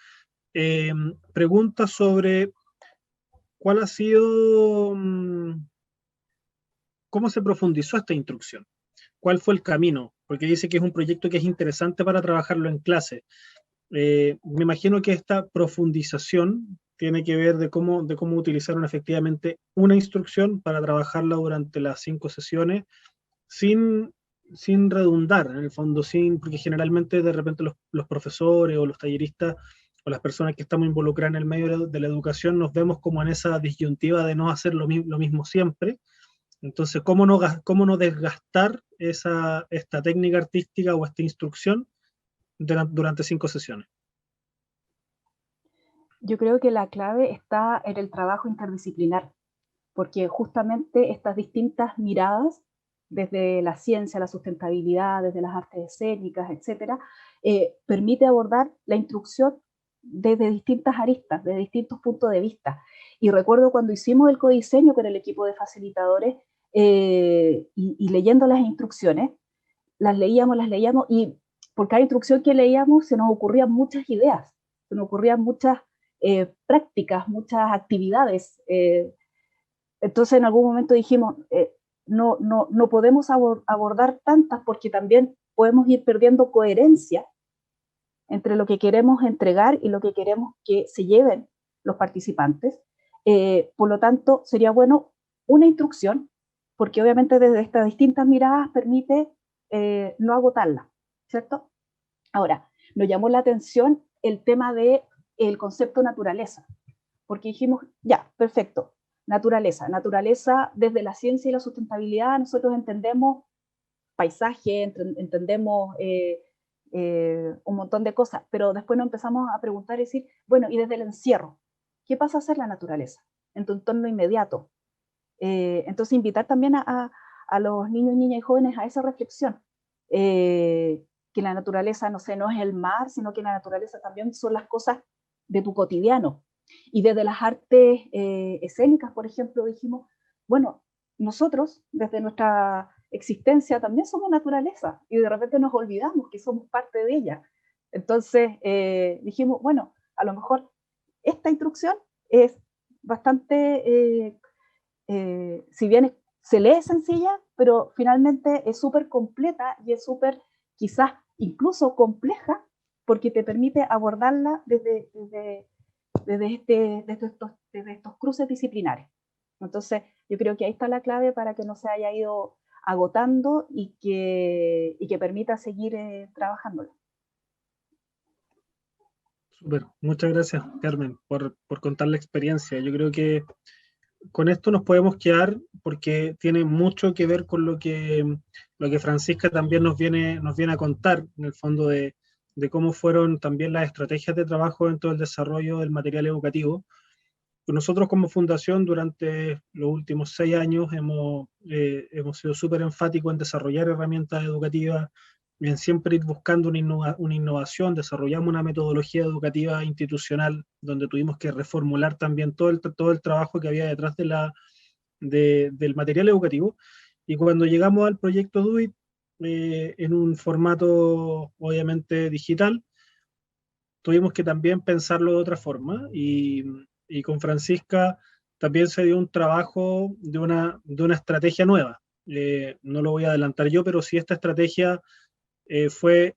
pregunta sobre cuál ha sido, cómo se profundizó esta instrucción, cuál fue el camino, porque dice que es un proyecto que es interesante para trabajarlo en clase. Me imagino que esta profundización tiene que ver de cómo utilizaron efectivamente una instrucción para trabajarla durante las 5 sesiones sin, sin redundar, en el fondo, porque generalmente de repente los profesores o los talleristas o las personas que estamos involucradas en el medio de la educación nos vemos como en esa disyuntiva de no hacer lo mismo siempre. Entonces, cómo no desgastar esta técnica artística o esta instrucción durante 5 sesiones? Yo creo que la clave está en el trabajo interdisciplinar, porque justamente estas distintas miradas, desde la ciencia, la sustentabilidad, desde las artes escénicas, etcétera, permite abordar la instrucción desde distintas aristas, desde distintos puntos de vista. Y recuerdo cuando hicimos el codiseño con el equipo de facilitadores, y leyendo las instrucciones, las leíamos, y por cada instrucción que leíamos se nos ocurrían muchas ideas, se nos ocurrían muchas prácticas, muchas actividades. Entonces en algún momento dijimos, no podemos abordar tantas, porque también podemos ir perdiendo coherencia entre lo que queremos entregar y lo que queremos que se lleven los participantes. Por lo tanto, sería bueno una instrucción, porque obviamente desde estas distintas miradas permite no agotarla, ¿cierto? Ahora, nos llamó la atención el tema del concepto naturaleza, porque dijimos, ya, perfecto, naturaleza desde la ciencia y la sustentabilidad nosotros entendemos paisaje, entendemos un montón de cosas, pero después nos empezamos a preguntar y decir, bueno, y desde el encierro, ¿qué pasa a hacer la naturaleza en tu entorno inmediato? Entonces, invitar también a los niños, niñas y jóvenes a esa reflexión, que la naturaleza, no sé, no es el mar, sino que la naturaleza también son las cosas de tu cotidiano. Y desde las artes escénicas, por ejemplo, dijimos, bueno, nosotros, desde nuestra existencia, también somos naturaleza, y de repente nos olvidamos que somos parte de ella. Entonces, dijimos, bueno, a lo mejor esta instrucción es bastante, si bien se lee sencilla, pero finalmente es súper completa y es súper, quizás incluso compleja, porque te permite abordarla desde estos cruces disciplinares. Entonces, yo creo que ahí está la clave para que no se haya ido agotando y que permita seguir trabajándolo. Súper, muchas gracias, Carmen, por contar la experiencia. Yo creo que con esto nos podemos quedar porque tiene mucho que ver con lo que Francisca también nos viene a contar, en el fondo de cómo fueron también las estrategias de trabajo dentro del desarrollo del material educativo. Nosotros como fundación durante los últimos 6 años hemos sido súper enfáticos en desarrollar herramientas educativas, en siempre ir buscando una innovación. Desarrollamos una metodología educativa institucional donde tuvimos que reformular también todo el trabajo que había detrás del material educativo. Y cuando llegamos al proyecto DUIT, en un formato obviamente digital, tuvimos que también pensarlo de otra forma y con Francisca también se dio un trabajo de una estrategia nueva. No lo voy a adelantar yo, pero sí esta estrategia fue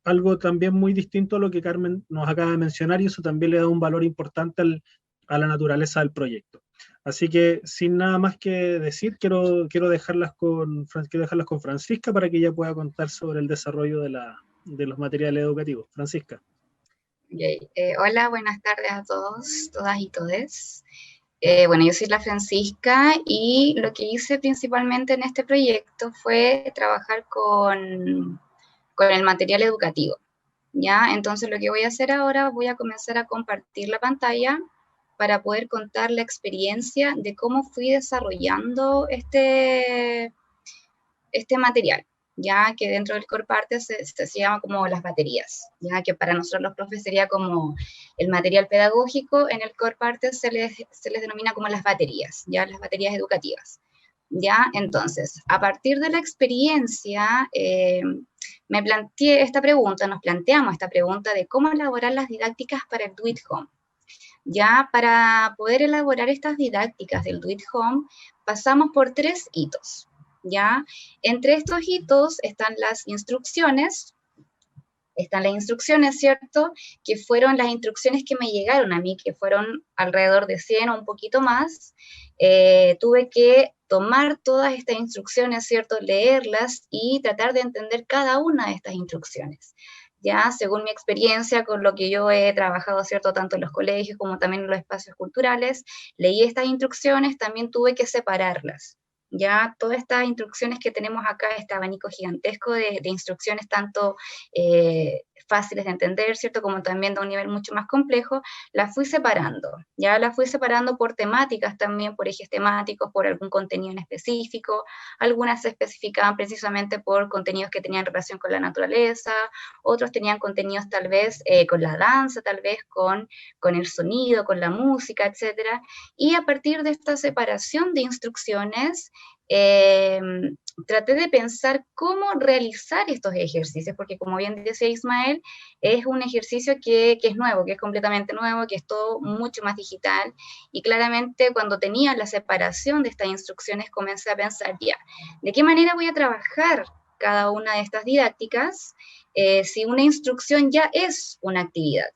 algo también muy distinto a lo que Carmen nos acaba de mencionar y eso también le da un valor importante a la naturaleza del proyecto. Así que sin nada más que decir, quiero quiero dejarlas con Francisca para que ella pueda contar sobre el desarrollo de los materiales educativos. Francisca. Okay. Hola, buenas tardes a todos, todas y todes. Bueno, yo soy la Francisca y lo que hice principalmente en este proyecto fue trabajar con el material educativo, ¿ya? Entonces lo que voy a hacer ahora, voy a comenzar a compartir la pantalla para poder contar la experiencia de cómo fui desarrollando este material, ya que dentro del core parte se llama como las baterías, ya que para nosotros los profes sería como el material pedagógico, en el core parte se les denomina como las baterías, ya las baterías educativas. Ya, entonces, a partir de la experiencia, me planteé esta pregunta, nos planteamos esta pregunta de cómo elaborar las didácticas para el Do It Home. Ya, para poder elaborar estas didácticas del Do It Home, pasamos por 3 hitos. ¿Ya? Entre estos hitos están las instrucciones, ¿cierto? Que fueron las instrucciones que me llegaron a mí, que fueron alrededor de 100 o un poquito más. Tuve que tomar todas estas instrucciones, ¿cierto? Leerlas y tratar de entender cada una de estas instrucciones. Ya, según mi experiencia, con lo que yo he trabajado, ¿cierto? Tanto en los colegios como también en los espacios culturales, leí estas instrucciones, también tuve que separarlas. Ya todas estas instrucciones que tenemos acá, este abanico gigantesco de instrucciones, tanto fáciles de entender, ¿cierto? Como también de un nivel mucho más complejo, las fui separando. Ya las fui separando por temáticas también, por ejes temáticos, por algún contenido en específico. Algunas se especificaban precisamente por contenidos que tenían relación con la naturaleza, otros tenían contenidos tal vez con la danza, tal vez con el sonido, con la música, etcétera. Y a partir de esta separación de instrucciones, traté de pensar cómo realizar estos ejercicios, porque como bien decía Ismael, es un ejercicio que es nuevo, que es completamente nuevo, que es todo mucho más digital, y claramente cuando tenía la separación de estas instrucciones comencé a pensar ya, ¿de qué manera voy a trabajar cada una de estas didácticas si una instrucción ya es una actividad?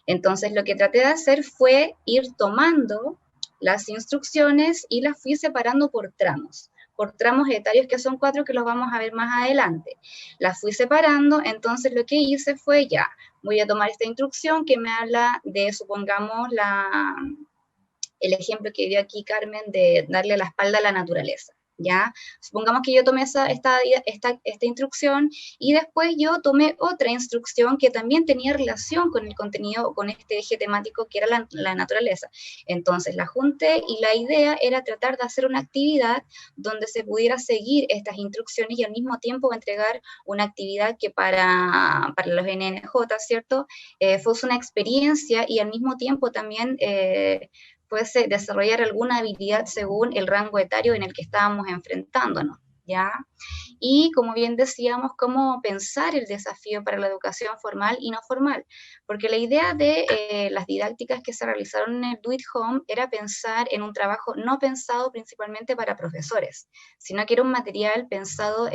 Entonces lo que traté de hacer fue ir tomando las instrucciones y las fui separando por tramos etarios que son 4 que los vamos a ver más adelante. Las fui separando, entonces lo que hice fue ya, voy a tomar esta instrucción que me habla de, supongamos, el ejemplo que dio aquí Carmen de darle la espalda a la naturaleza. ¿Ya? Supongamos que yo tomé esta instrucción y después yo tomé otra instrucción que también tenía relación con el contenido o con este eje temático que era la naturaleza. Entonces la junté y la idea era tratar de hacer una actividad donde se pudiera seguir estas instrucciones y al mismo tiempo entregar una actividad que para los NNJ, ¿cierto? Fuese una experiencia y al mismo tiempo también fuese desarrollar alguna habilidad según el rango etario en el que estábamos enfrentándonos, ¿ya? Y como bien decíamos, cómo pensar el desafío para la educación formal y no formal, porque la idea de las didácticas que se realizaron en el Do It Home era pensar en un trabajo no pensado principalmente para profesores, sino que era un material pensado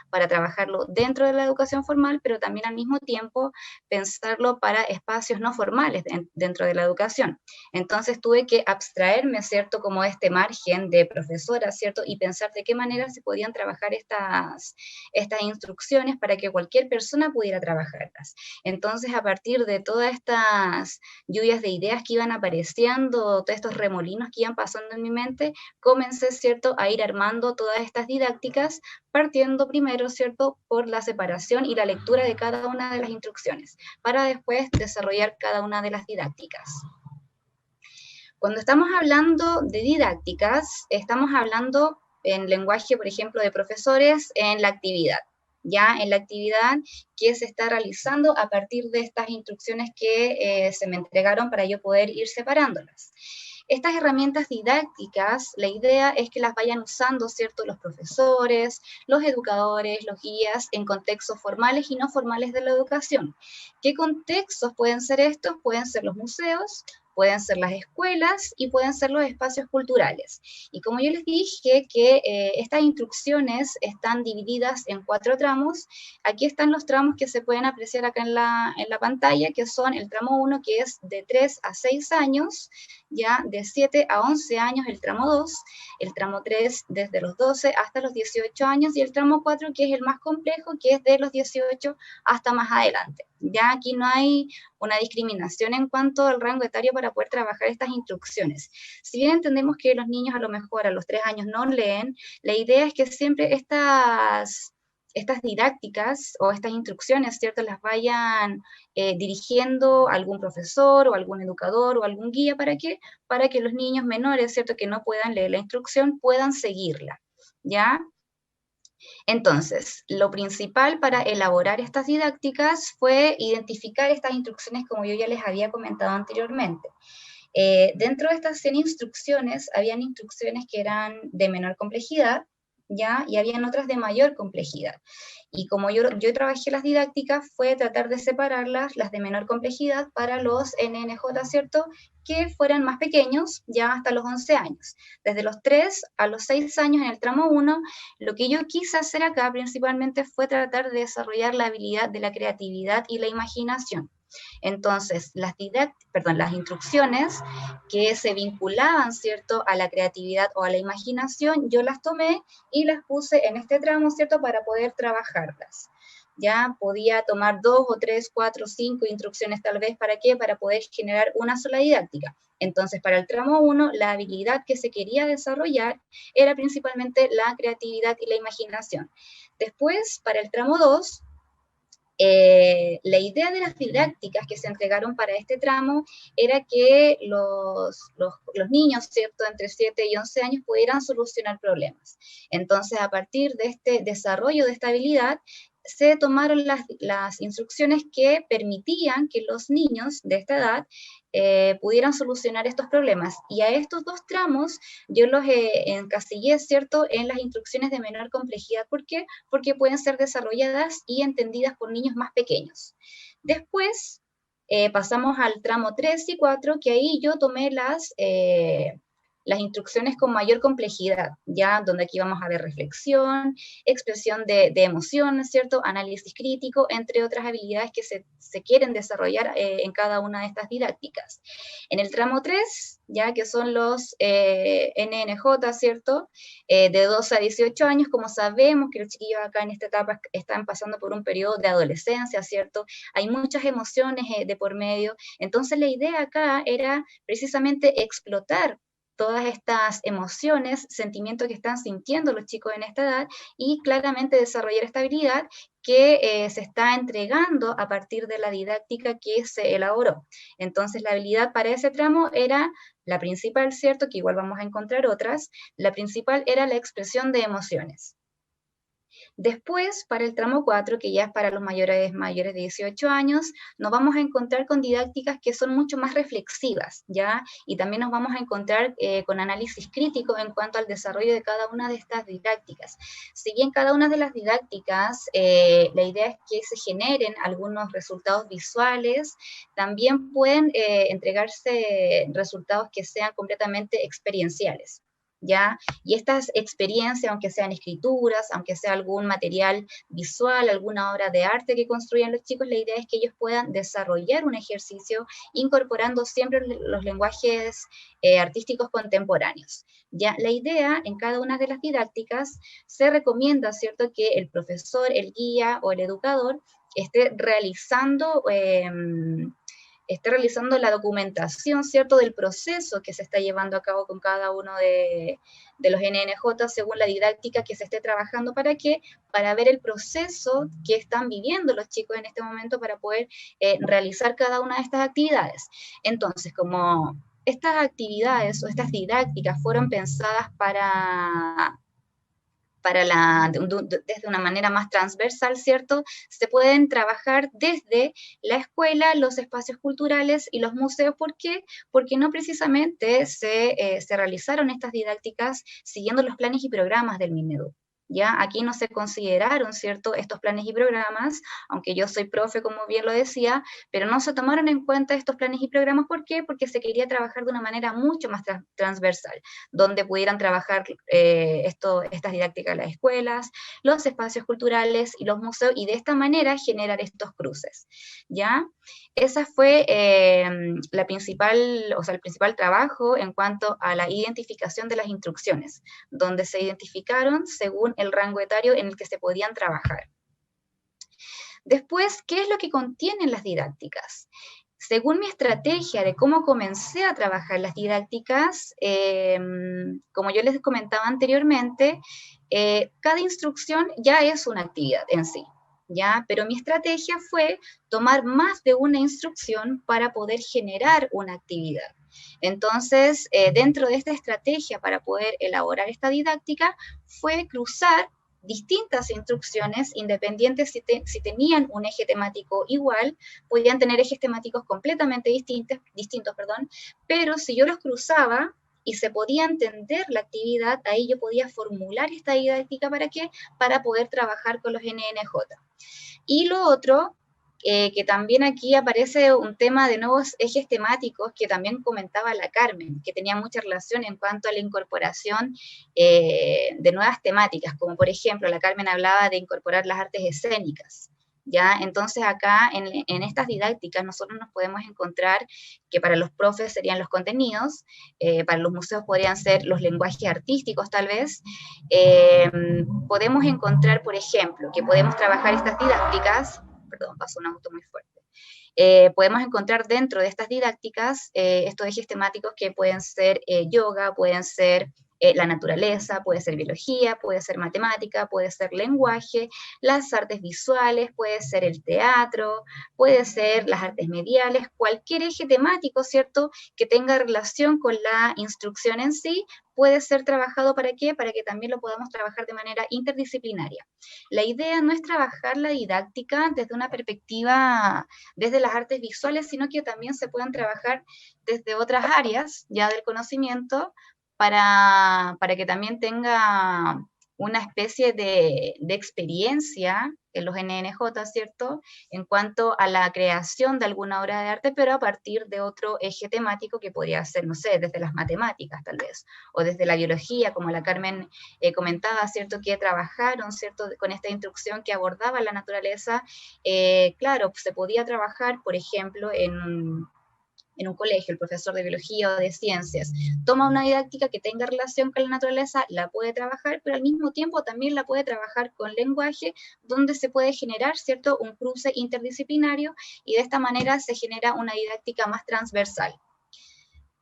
para trabajarlo dentro de la educación formal, pero también al mismo tiempo pensarlo para espacios no formales dentro de la educación. Entonces tuve que abstraerme, ¿cierto?, como este margen de profesora, ¿cierto?, y pensar de qué manera se podían trabajar estas instrucciones para que cualquier persona pudiera trabajarlas. Entonces, a partir de todas estas lluvias de ideas que iban apareciendo, todos estos remolinos que iban pasando en mi mente, comencé, ¿cierto?, a ir armando todas estas didácticas, partiendo primero, ¿cierto?, por la separación y la lectura de cada una de las instrucciones, para después desarrollar cada una de las didácticas. Cuando estamos hablando de didácticas, estamos hablando en lenguaje, por ejemplo, de profesores, en la actividad, ya en la actividad que se está realizando a partir de estas instrucciones que se me entregaron para yo poder ir separándolas. Estas herramientas didácticas, la idea es que las vayan usando, ¿cierto?, los profesores, los educadores, los guías, en contextos formales y no formales de la educación. ¿Qué contextos pueden ser estos? Pueden ser los museos, pueden ser las escuelas y pueden ser los espacios culturales. Y como yo les dije que estas instrucciones están divididas en 4 tramos, aquí están los tramos que se pueden apreciar acá en la pantalla, que son el tramo 1, que es de 3 a 6 años, ya de 7 a 11 años el tramo 2, el tramo 3 desde los 12 hasta los 18 años, y el tramo 4, que es el más complejo, que es de los 18 hasta más adelante. Ya aquí no hay una discriminación en cuanto al rango etario para poder trabajar estas instrucciones. Si bien entendemos que los niños a lo mejor a los 3 años no leen, la idea es que siempre estas didácticas o estas instrucciones, ¿cierto?, las vayan dirigiendo algún profesor o algún educador o algún guía. ¿Para qué? Para que los niños menores, ¿cierto?, que no puedan leer la instrucción, puedan seguirla, ¿ya? Entonces, lo principal para elaborar estas didácticas fue identificar estas instrucciones, como yo ya les había comentado anteriormente. Dentro de estas 100 instrucciones, habían instrucciones que eran de menor complejidad, ¿ya? Y habían otras de mayor complejidad. Y como yo trabajé las didácticas, fue tratar de separarlas, las de menor complejidad, para los NNJ, ¿cierto?, que fueran más pequeños, ya hasta los 11 años. Desde los 3 a los 6 años en el tramo 1, lo que yo quise hacer acá principalmente fue tratar de desarrollar la habilidad de la creatividad y la imaginación. Entonces, las instrucciones que se vinculaban, ¿cierto?, a la creatividad o a la imaginación, yo las tomé y las puse en este tramo, ¿cierto?, para poder trabajarlas. Ya podía tomar 2 o 3, 4, 5 instrucciones tal vez. ¿Para qué? Para poder generar una sola didáctica. Entonces, para el tramo 1, la habilidad que se quería desarrollar era principalmente la creatividad y la imaginación. Después, para el tramo 2, la idea de las didácticas que se entregaron para este tramo era que los niños, ¿cierto?, entre 7 y 11 años pudieran solucionar problemas. Entonces, a partir de este desarrollo de esta habilidad, se tomaron las instrucciones que permitían que los niños de esta edad pudieran solucionar estos problemas. Y a estos 2 tramos yo los encasillé, ¿cierto?, en las instrucciones de menor complejidad. ¿Por qué? Porque pueden ser desarrolladas y entendidas por niños más pequeños. Después pasamos al tramo 3 y 4, que ahí yo tomé las instrucciones con mayor complejidad, ya donde aquí vamos a ver reflexión, expresión de emociones, ¿cierto?, análisis crítico, entre otras habilidades que se quieren desarrollar en cada una de estas didácticas. En el tramo 3, ya que son los NNJ, ¿cierto?, de 12 a 18 años, como sabemos que los chiquillos acá en esta etapa están pasando por un periodo de adolescencia, ¿cierto?, hay muchas emociones de por medio. Entonces la idea acá era precisamente explotar todas estas emociones, sentimientos que están sintiendo los chicos en esta edad y claramente desarrollar esta habilidad que se está entregando a partir de la didáctica que se elaboró. Entonces la habilidad para ese tramo era la principal, ¿cierto? Que igual vamos a encontrar otras. La principal era la expresión de emociones. Después, para el tramo 4, que ya es para los mayores de 18 años, nos vamos a encontrar con didácticas que son mucho más reflexivas, ¿ya? Y también nos vamos a encontrar con análisis crítico en cuanto al desarrollo de cada una de estas didácticas. Si bien cada una de las didácticas, la idea es que se generen algunos resultados visuales, también pueden entregarse resultados que sean completamente experienciales, ¿ya? Y estas experiencias, aunque sean escrituras, aunque sea algún material visual, alguna obra de arte que construyan los chicos, la idea es que ellos puedan desarrollar un ejercicio incorporando siempre los lenguajes artísticos contemporáneos. Ya, la idea en cada una de las didácticas se recomienda, ¿cierto?, que el profesor, el guía o el educador esté realizando la documentación, ¿cierto?, del proceso que se está llevando a cabo con cada uno de los NNJ según la didáctica que se esté trabajando. ¿Para qué? Para ver el proceso que están viviendo los chicos en este momento para poder realizar cada una de estas actividades. Entonces, como estas actividades o estas didácticas fueron pensadas desde una manera más transversal, ¿cierto? Se pueden trabajar desde la escuela, los espacios culturales y los museos. ¿Por qué? Porque no precisamente se realizaron estas didácticas siguiendo los planes y programas del Minedu. ¿Ya? Aquí no se consideraron, ¿cierto?, estos planes y programas, aunque yo soy profe, como bien lo decía, pero no se tomaron en cuenta estos planes y programas. ¿Por qué? Porque se quería trabajar de una manera mucho más transversal, donde pudieran trabajar estas didácticas las escuelas, los espacios culturales y los museos, y de esta manera generar estos cruces, ¿ya? Esa fue el principal trabajo en cuanto a la identificación de las instrucciones, donde se identificaron según el rango etario en el que se podían trabajar. Después, ¿qué es lo que contienen las didácticas? Según mi estrategia de cómo comencé a trabajar las didácticas, como yo les comentaba anteriormente, cada instrucción ya es una actividad en sí, ¿ya? Pero mi estrategia fue tomar más de una instrucción para poder generar una actividad. Entonces, dentro de esta estrategia para poder elaborar esta didáctica, fue cruzar distintas instrucciones, independientes si tenían un eje temático igual, podían tener ejes temáticos completamente distintos, pero si yo los cruzaba y se podía entender la actividad, ahí yo podía formular esta didáctica. ¿Para qué? Para poder trabajar con los NNJ. Y lo otro, que también aquí aparece un tema de nuevos ejes temáticos que también comentaba la Carmen, que tenía mucha relación en cuanto a la incorporación de nuevas temáticas, como por ejemplo la Carmen hablaba de incorporar las artes escénicas, ¿ya? Entonces acá en estas didácticas nosotros nos podemos encontrar que para los profes serían los contenidos, para los museos podrían ser los lenguajes artísticos tal vez. Podemos encontrar, por ejemplo, que podemos trabajar estas didácticas. Perdón, pasó un auto muy fuerte. Podemos encontrar dentro de estas didácticas estos ejes temáticos que pueden ser yoga, pueden ser la naturaleza, puede ser biología, puede ser matemática, puede ser lenguaje, las artes visuales, puede ser el teatro, puede ser las artes mediales, cualquier eje temático, ¿cierto?, que tenga relación con la instrucción en sí, puede ser trabajado. ¿Para qué? Para que también lo podamos trabajar de manera interdisciplinaria. La idea no es trabajar la didáctica desde una perspectiva, desde las artes visuales, sino que también se puedan trabajar desde otras áreas ya del conocimiento, para que también tenga una especie de experiencia en los NNJ, ¿cierto?, en cuanto a la creación de alguna obra de arte, pero a partir de otro eje temático que podría ser, no sé, desde las matemáticas tal vez, o desde la biología, como la Carmen comentaba, ¿cierto?, que trabajaron, ¿cierto?, con esta instrucción que abordaba la naturaleza. Claro, se podía trabajar, por ejemplo, en un colegio, el profesor de biología o de ciencias toma una didáctica que tenga relación con la naturaleza, la puede trabajar, pero al mismo tiempo también la puede trabajar con lenguaje, donde se puede generar, ¿cierto?, un cruce interdisciplinario, y de esta manera se genera una didáctica más transversal.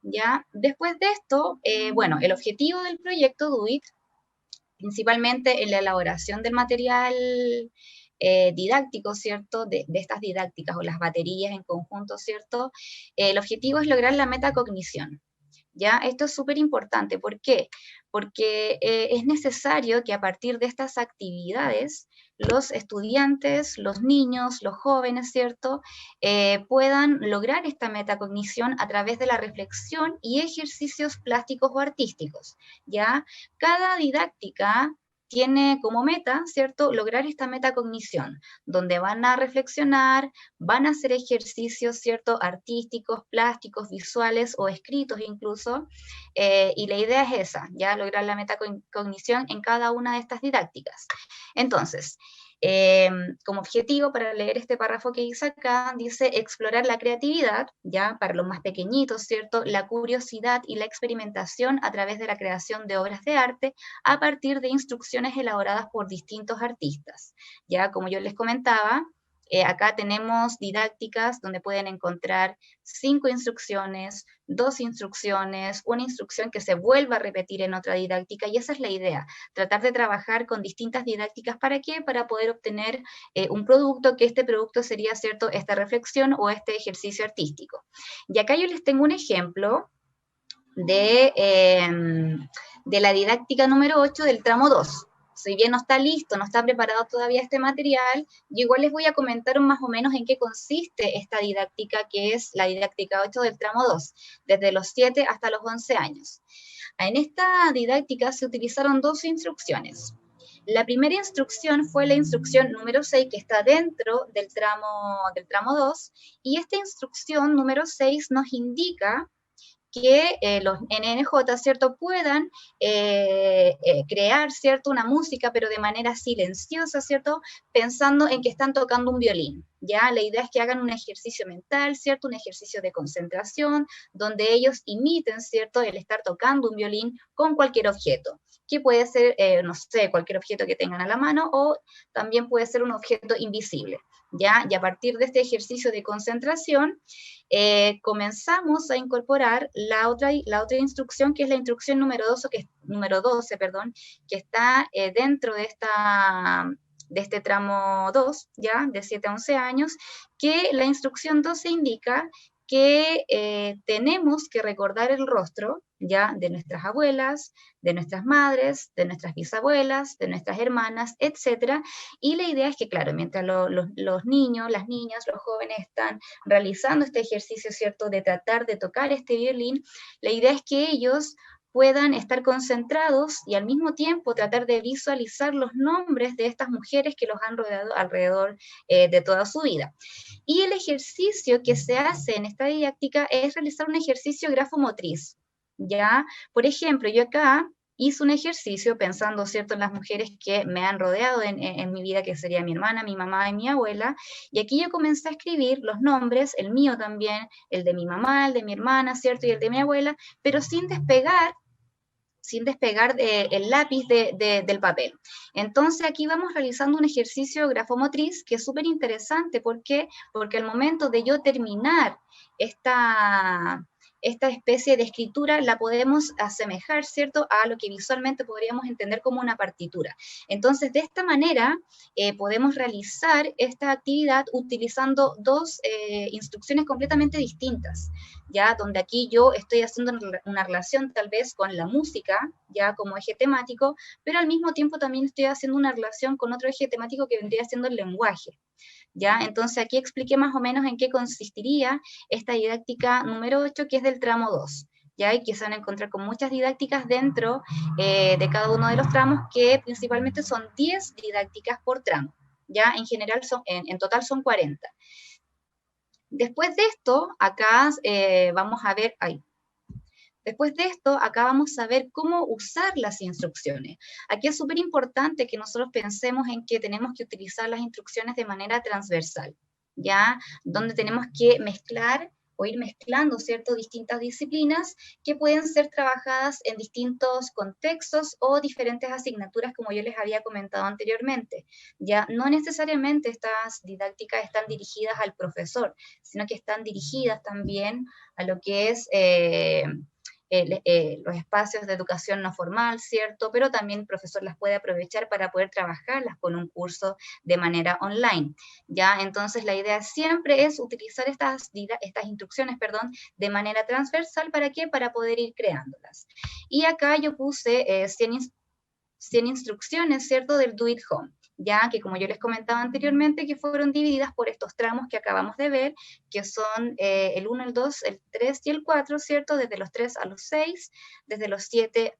¿ya? Después de esto, bueno, el objetivo del proyecto DOIT, principalmente en la elaboración del material didáctico, ¿cierto? De estas didácticas o las baterías en conjunto, ¿cierto? El objetivo es lograr la metacognición. ¿Ya? Esto es súper importante. ¿Por qué? Porque es necesario que a partir de estas actividades los estudiantes, los niños, los jóvenes, ¿cierto? Puedan lograr esta metacognición a través de la reflexión y ejercicios plásticos o artísticos, ¿ya? Cada didáctica tiene como meta, ¿cierto?, lograr esta metacognición, donde van a reflexionar, van a hacer ejercicios, ¿cierto?, artísticos, plásticos, visuales o escritos incluso, y la idea es esa, ya lograr la metacognición en cada una de estas didácticas. Entonces, como objetivo para leer este párrafo que dice acá, dice explorar la creatividad, ya para los más pequeñitos, ¿cierto? La curiosidad y la experimentación a través de la creación de obras de arte a partir de instrucciones elaboradas por distintos artistas. Ya, como yo les comentaba, acá tenemos didácticas donde pueden encontrar 5 instrucciones, 2 instrucciones, una instrucción que se vuelva a repetir en otra didáctica, y esa es la idea, tratar de trabajar con distintas didácticas. ¿Para qué? Para poder obtener un producto, que este producto sería, ¿cierto?, esta reflexión o este ejercicio artístico. Y acá yo les tengo un ejemplo de la didáctica número 8 del tramo 2. Si bien no está listo, no está preparado todavía este material, yo igual les voy a comentar más o menos en qué consiste esta didáctica, que es la didáctica 8 del tramo 2, desde los 7 hasta los 11 años. En esta didáctica se utilizaron 2 instrucciones. La primera instrucción fue la instrucción número 6, que está dentro del tramo 2, y esta instrucción número 6 nos indica que los NNJ, ¿cierto?, puedan crear, ¿cierto?, una música, pero de manera silenciosa, ¿cierto?, pensando en que están tocando un violín, ¿ya? La idea es que hagan un ejercicio mental, ¿cierto?, un ejercicio de concentración, donde ellos imiten, ¿cierto?, el estar tocando un violín con cualquier objeto, que puede ser, no sé, cualquier objeto que tengan a la mano, o también puede ser un objeto invisible, ¿ya? Y a partir de este ejercicio de concentración, comenzamos a incorporar la otra instrucción, que es la instrucción número 12, que está dentro de este tramo 2, ya, de 7 a 11 años, que la instrucción 12 indica que tenemos que recordar el rostro, ya, de nuestras abuelas, de nuestras madres, de nuestras bisabuelas, de nuestras hermanas, etcétera. Y la idea es que, claro, mientras los niños, las niñas, los jóvenes están realizando este ejercicio, ¿cierto?, de tratar de tocar este violín, la idea es que ellos puedan estar concentrados y al mismo tiempo tratar de visualizar los nombres de estas mujeres que los han rodeado alrededor de toda su vida. Y el ejercicio que se hace en esta didáctica es realizar un ejercicio grafomotriz, ¿ya? Por ejemplo, yo acá hice un ejercicio pensando, ¿cierto?, en las mujeres que me han rodeado en mi vida, que sería mi hermana, mi mamá y mi abuela, y aquí yo comencé a escribir los nombres, el mío también, el de mi mamá, el de mi hermana, ¿cierto?, y el de mi abuela, pero sin despegar el lápiz del papel. Entonces aquí vamos realizando un ejercicio grafomotriz que es súper interesante. ¿Por qué? Porque al momento de yo terminar esta especie de escritura la podemos asemejar, ¿cierto?, a lo que visualmente podríamos entender como una partitura. Entonces, de esta manera podemos realizar esta actividad utilizando 2 instrucciones completamente distintas, ya, donde aquí yo estoy haciendo una relación tal vez con la música, ya, como eje temático, pero al mismo tiempo también estoy haciendo una relación con otro eje temático que vendría siendo el lenguaje. ¿Ya? Entonces aquí expliqué más o menos en qué consistiría esta didáctica número 8, que es del tramo 2, ¿ya? Y que se van a encontrar con muchas didácticas dentro de cada uno de los tramos, que principalmente son 10 didácticas por tramo, ¿ya? En general en total son 40. Después de esto, acá vamos a ver, Después de esto, acá vamos a ver cómo usar las instrucciones. Aquí es súper importante que nosotros pensemos en que tenemos que utilizar las instrucciones de manera transversal, ¿ya? Donde tenemos que mezclar o ir mezclando, ¿cierto?, distintas disciplinas que pueden ser trabajadas en distintos contextos o diferentes asignaturas, como yo les había comentado anteriormente. Ya no necesariamente estas didácticas están dirigidas al profesor, sino que están dirigidas también a lo que es los espacios de educación no formal, ¿cierto? Pero también el profesor las puede aprovechar para poder trabajarlas con un curso de manera online, ¿ya? Entonces la idea siempre es utilizar estas instrucciones, perdón, de manera transversal, ¿para qué? Para poder ir creándolas. Y acá yo puse 100 instrucciones, ¿cierto?, del Do It Home, ya que como yo les comentaba anteriormente, que fueron divididas por estos tramos que acabamos de ver, que son el 1, el 2, el 3 y el 4, ¿cierto?, desde los 3 a los 6, desde los 7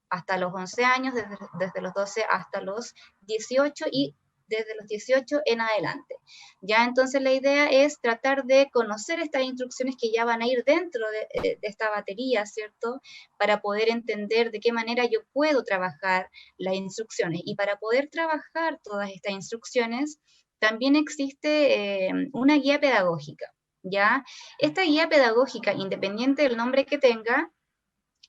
hasta los 11 años, desde los 12 hasta los 18 y desde los 18 en adelante. Ya entonces la idea es tratar de conocer estas instrucciones que ya van a ir dentro de esta batería, ¿cierto?, para poder entender de qué manera yo puedo trabajar las instrucciones. Y para poder trabajar todas estas instrucciones, también existe una guía pedagógica, ¿ya? Esta guía pedagógica, independiente del nombre que tenga,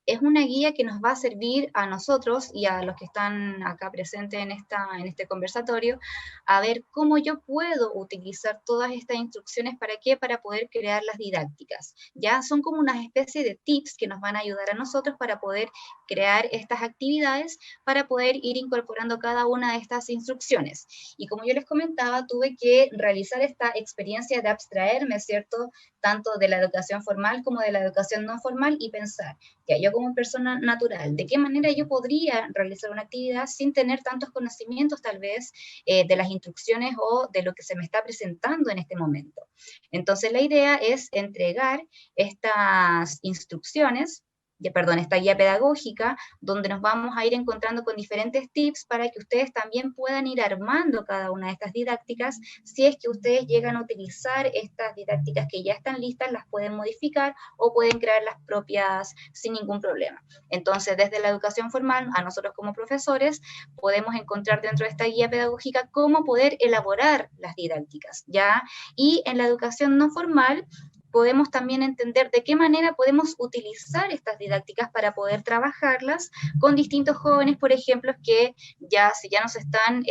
es una guía que nos va a servir a nosotros y a los que están acá presentes en este conversatorio, a ver cómo yo puedo utilizar todas estas instrucciones. ¿Para qué? Para poder crear las didácticas. Ya son como una especie de tips que nos van a ayudar a nosotros para poder crear estas actividades, para poder ir incorporando cada una de estas instrucciones. Y como yo les comentaba, tuve que realizar esta experiencia de abstraerme, ¿cierto?, tanto de la educación formal como de la educación no formal, y pensar, ya, yo como persona natural, ¿de qué manera yo podría realizar una actividad sin tener tantos conocimientos tal vez de las instrucciones o de lo que se me está presentando en este momento? Entonces la idea es entregar estas instrucciones, esta guía pedagógica, donde nos vamos a ir encontrando con diferentes tips para que ustedes también puedan ir armando cada una de estas didácticas. Si es que ustedes llegan a utilizar estas didácticas que ya están listas, las pueden modificar o pueden crear las propias sin ningún problema. Entonces, desde la educación formal, a nosotros como profesores, podemos encontrar dentro de esta guía pedagógica cómo poder elaborar las didácticas, ¿ya? Y en la educación no formal, podemos también entender de qué manera podemos utilizar estas didácticas para poder trabajarlas con distintos jóvenes, por ejemplo, que ya no se están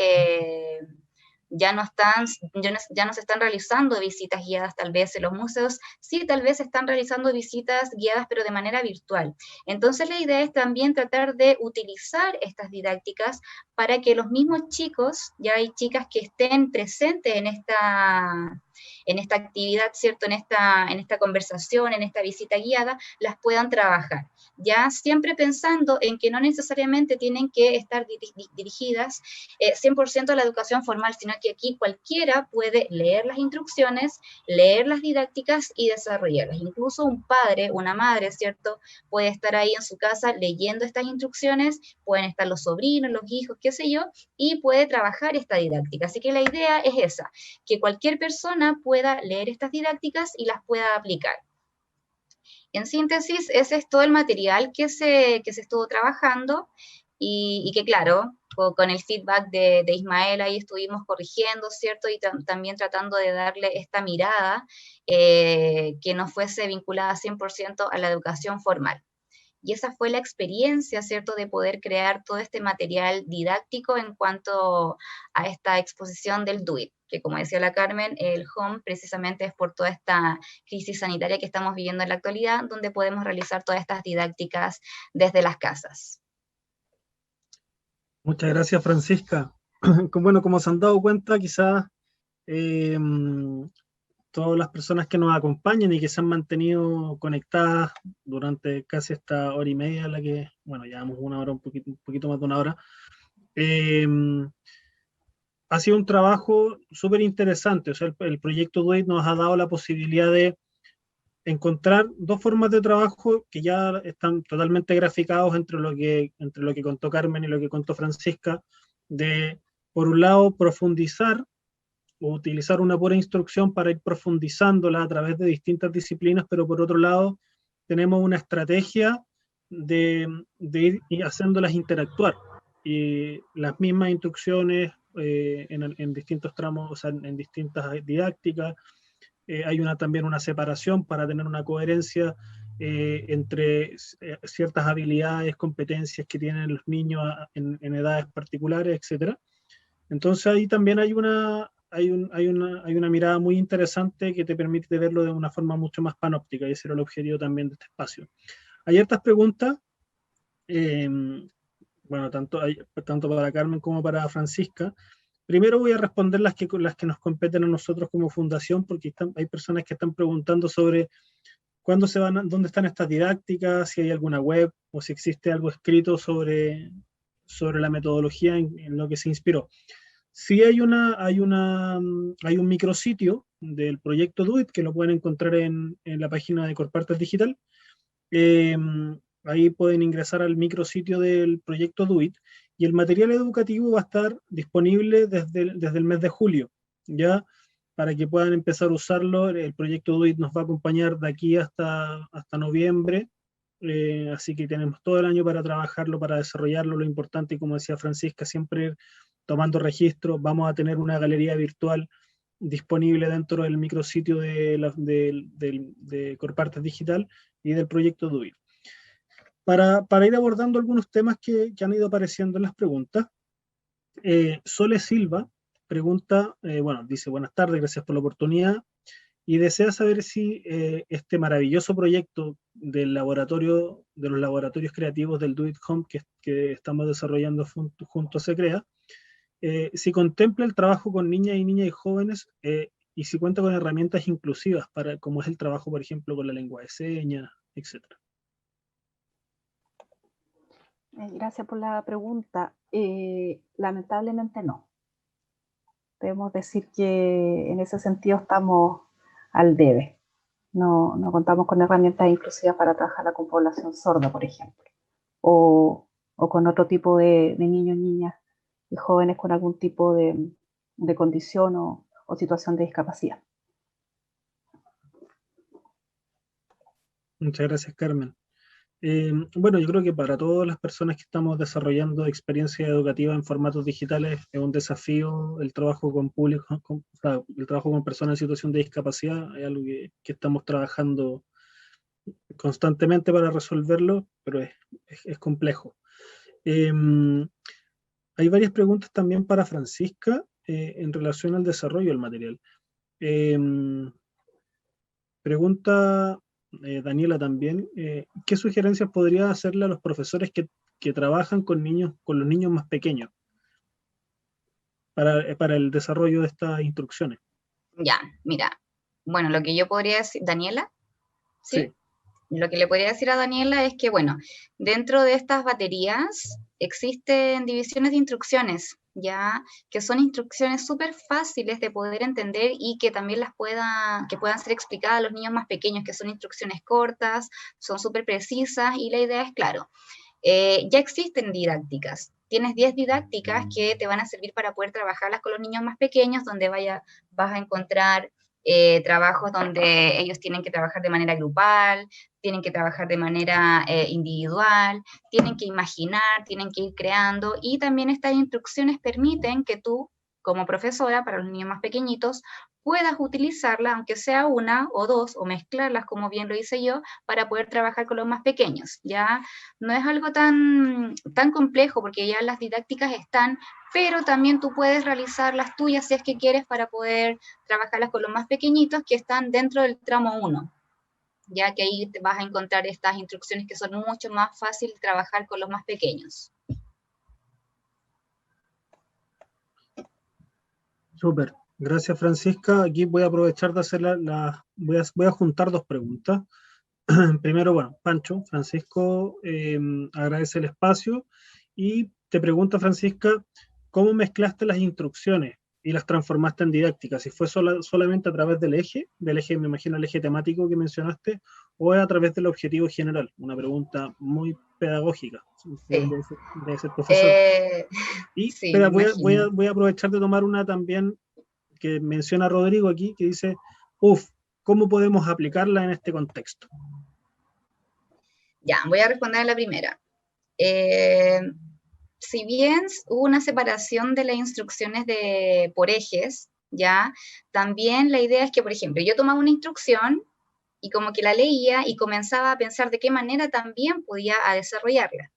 realizando visitas guiadas tal vez en los museos, sí tal vez están realizando visitas guiadas pero de manera virtual. Entonces la idea es también tratar de utilizar estas didácticas para que los mismos chicos, ya hay chicas que estén presentes en esta actividad, ¿cierto?, en esta conversación, en esta visita guiada, las puedan trabajar. Ya siempre pensando en que no necesariamente tienen que estar dirigidas 100% a la educación formal, sino que aquí cualquiera puede leer las instrucciones, leer las didácticas y desarrollarlas. Incluso un padre, una madre, ¿cierto?, puede estar ahí en su casa leyendo estas instrucciones, pueden estar los sobrinos, los hijos, qué sé yo, y puede trabajar esta didáctica. Así que la idea es esa, que cualquier persona pueda leer estas didácticas y las pueda aplicar. En síntesis, ese es todo el material que se estuvo trabajando y que, claro, con el feedback de Ismael ahí estuvimos corrigiendo, ¿cierto? Y también tratando de darle esta mirada que no fuese vinculada 100% a la educación formal. Y esa fue la experiencia, ¿cierto?, de poder crear todo este material didáctico en cuanto a esta exposición del Do It, que como decía la Carmen, el home precisamente es por toda esta crisis sanitaria que estamos viviendo en la actualidad, donde podemos realizar todas estas didácticas desde las casas. Muchas gracias, Francisca. Bueno, como se han dado cuenta, quizás todas las personas que nos acompañan y que se han mantenido conectadas durante casi esta hora y media, la que, bueno, llevamos una hora, un poquito más de una hora, ha sido un trabajo súper interesante. O sea, el proyecto Do It nos ha dado la posibilidad de encontrar dos formas de trabajo que ya están totalmente graficados entre lo que contó Carmen y lo que contó Francisca, de, por un lado, profundizar o utilizar una pura instrucción para ir profundizándola a través de distintas disciplinas, pero por otro lado tenemos una estrategia de ir haciéndolas interactuar, y las mismas instrucciones en distintos tramos, o sea, en distintas didácticas, hay también una separación para tener una coherencia entre ciertas habilidades, competencias que tienen los niños en edades particulares, etc. Entonces ahí también hay una mirada muy interesante que te permite verlo de una forma mucho más panóptica, y ese era el objetivo también de este espacio. Hay hartas preguntas, bueno, tanto para Carmen como para Francisca. Primero voy a responder las que nos competen a nosotros como fundación, porque hay personas que están preguntando sobre cuándo dónde están estas didácticas, si hay alguna web o si existe algo escrito sobre la metodología en lo que se inspiró. Sí hay un micrositio del proyecto DoIT que lo pueden encontrar en la página de Corpartes Digital. Ahí pueden ingresar al micrositio del proyecto DoIT y el material educativo va a estar disponible desde el mes de julio, ya para que puedan empezar a usarlo. El proyecto DoIT nos va a acompañar de aquí hasta noviembre, así que tenemos todo el año para trabajarlo, para desarrollarlo. Lo importante, y como decía Francisca, siempre tomando registro. Vamos a tener una galería virtual disponible dentro del micrositio de Corpartes Digital y del proyecto DoIT. Para ir abordando algunos temas que han ido apareciendo en las preguntas, Sole Silva pregunta, dice: buenas tardes, gracias por la oportunidad, y desea saber si este maravilloso proyecto de los laboratorios creativos del Do It Home que estamos desarrollando junto a SECREA, si contempla el trabajo con niñas y jóvenes, y si cuenta con herramientas inclusivas, como es el trabajo, por ejemplo, con la lengua de señas, etc. Gracias por la pregunta. Lamentablemente no. Debemos decir que en ese sentido estamos al debe. No contamos con herramientas inclusivas para trabajar con población sorda, por ejemplo, o con otro tipo de niños, niñas y jóvenes con algún tipo de condición o situación de discapacidad. Muchas gracias, Carmen. Bueno, yo creo que para todas las personas que estamos desarrollando experiencias educativas en formatos digitales es un desafío el trabajo con público, el trabajo con personas en situación de discapacidad. Es algo que estamos trabajando constantemente para resolverlo, pero es complejo. Hay varias preguntas también para Francisca en relación al desarrollo del material. Pregunta Daniela también, ¿qué sugerencias podría hacerle a los profesores que trabajan con los niños más pequeños para el desarrollo de estas instrucciones? Ya, mira, bueno, lo que yo podría decir, Daniela, ¿sí? Lo que le podría decir a Daniela es que, bueno, dentro de estas baterías existen divisiones de instrucciones, ya, que son instrucciones súper fáciles de poder entender y que también que puedan ser explicadas a los niños más pequeños, que son instrucciones cortas, son súper precisas, y la idea es, claro, ya existen didácticas. Tienes 10 didácticas que te van a servir para poder trabajarlas con los niños más pequeños, donde vas a encontrar trabajos donde ellos tienen que trabajar de manera grupal, tienen que trabajar de manera individual, tienen que imaginar, tienen que ir creando, y también estas instrucciones permiten que tú, como profesora, para los niños más pequeñitos, puedas utilizarla, aunque sea una o dos, o mezclarlas, como bien lo hice yo, para poder trabajar con los más pequeños. Ya no es algo tan complejo, porque ya las didácticas están, pero también tú puedes realizar las tuyas si es que quieres, para poder trabajarlas con los más pequeñitos que están dentro del tramo 1, ya que ahí te vas a encontrar estas instrucciones que son mucho más fáciles de trabajar con los más pequeños. Súper, gracias Francisca. Aquí voy a aprovechar de hacer voy a juntar dos preguntas. Primero, bueno, Pancho, Francisco agradece el espacio y te pregunta, Francisca, ¿cómo mezclaste las instrucciones y las transformaste en didáctica? Si fue solamente a través del eje, me imagino el eje temático que mencionaste, o a través del objetivo general. Una pregunta muy pedagógica. Sí. Debe ser profesor. Sí, pero voy a aprovechar de tomar una también que menciona Rodrigo aquí, que dice, ¿cómo podemos aplicarla en este contexto? Ya, voy a responder a la primera. Si bien hubo una separación de las instrucciones por ejes, ¿ya? También la idea es que, por ejemplo, yo tomaba una instrucción y como que la leía y comenzaba a pensar de qué manera también podía desarrollarla.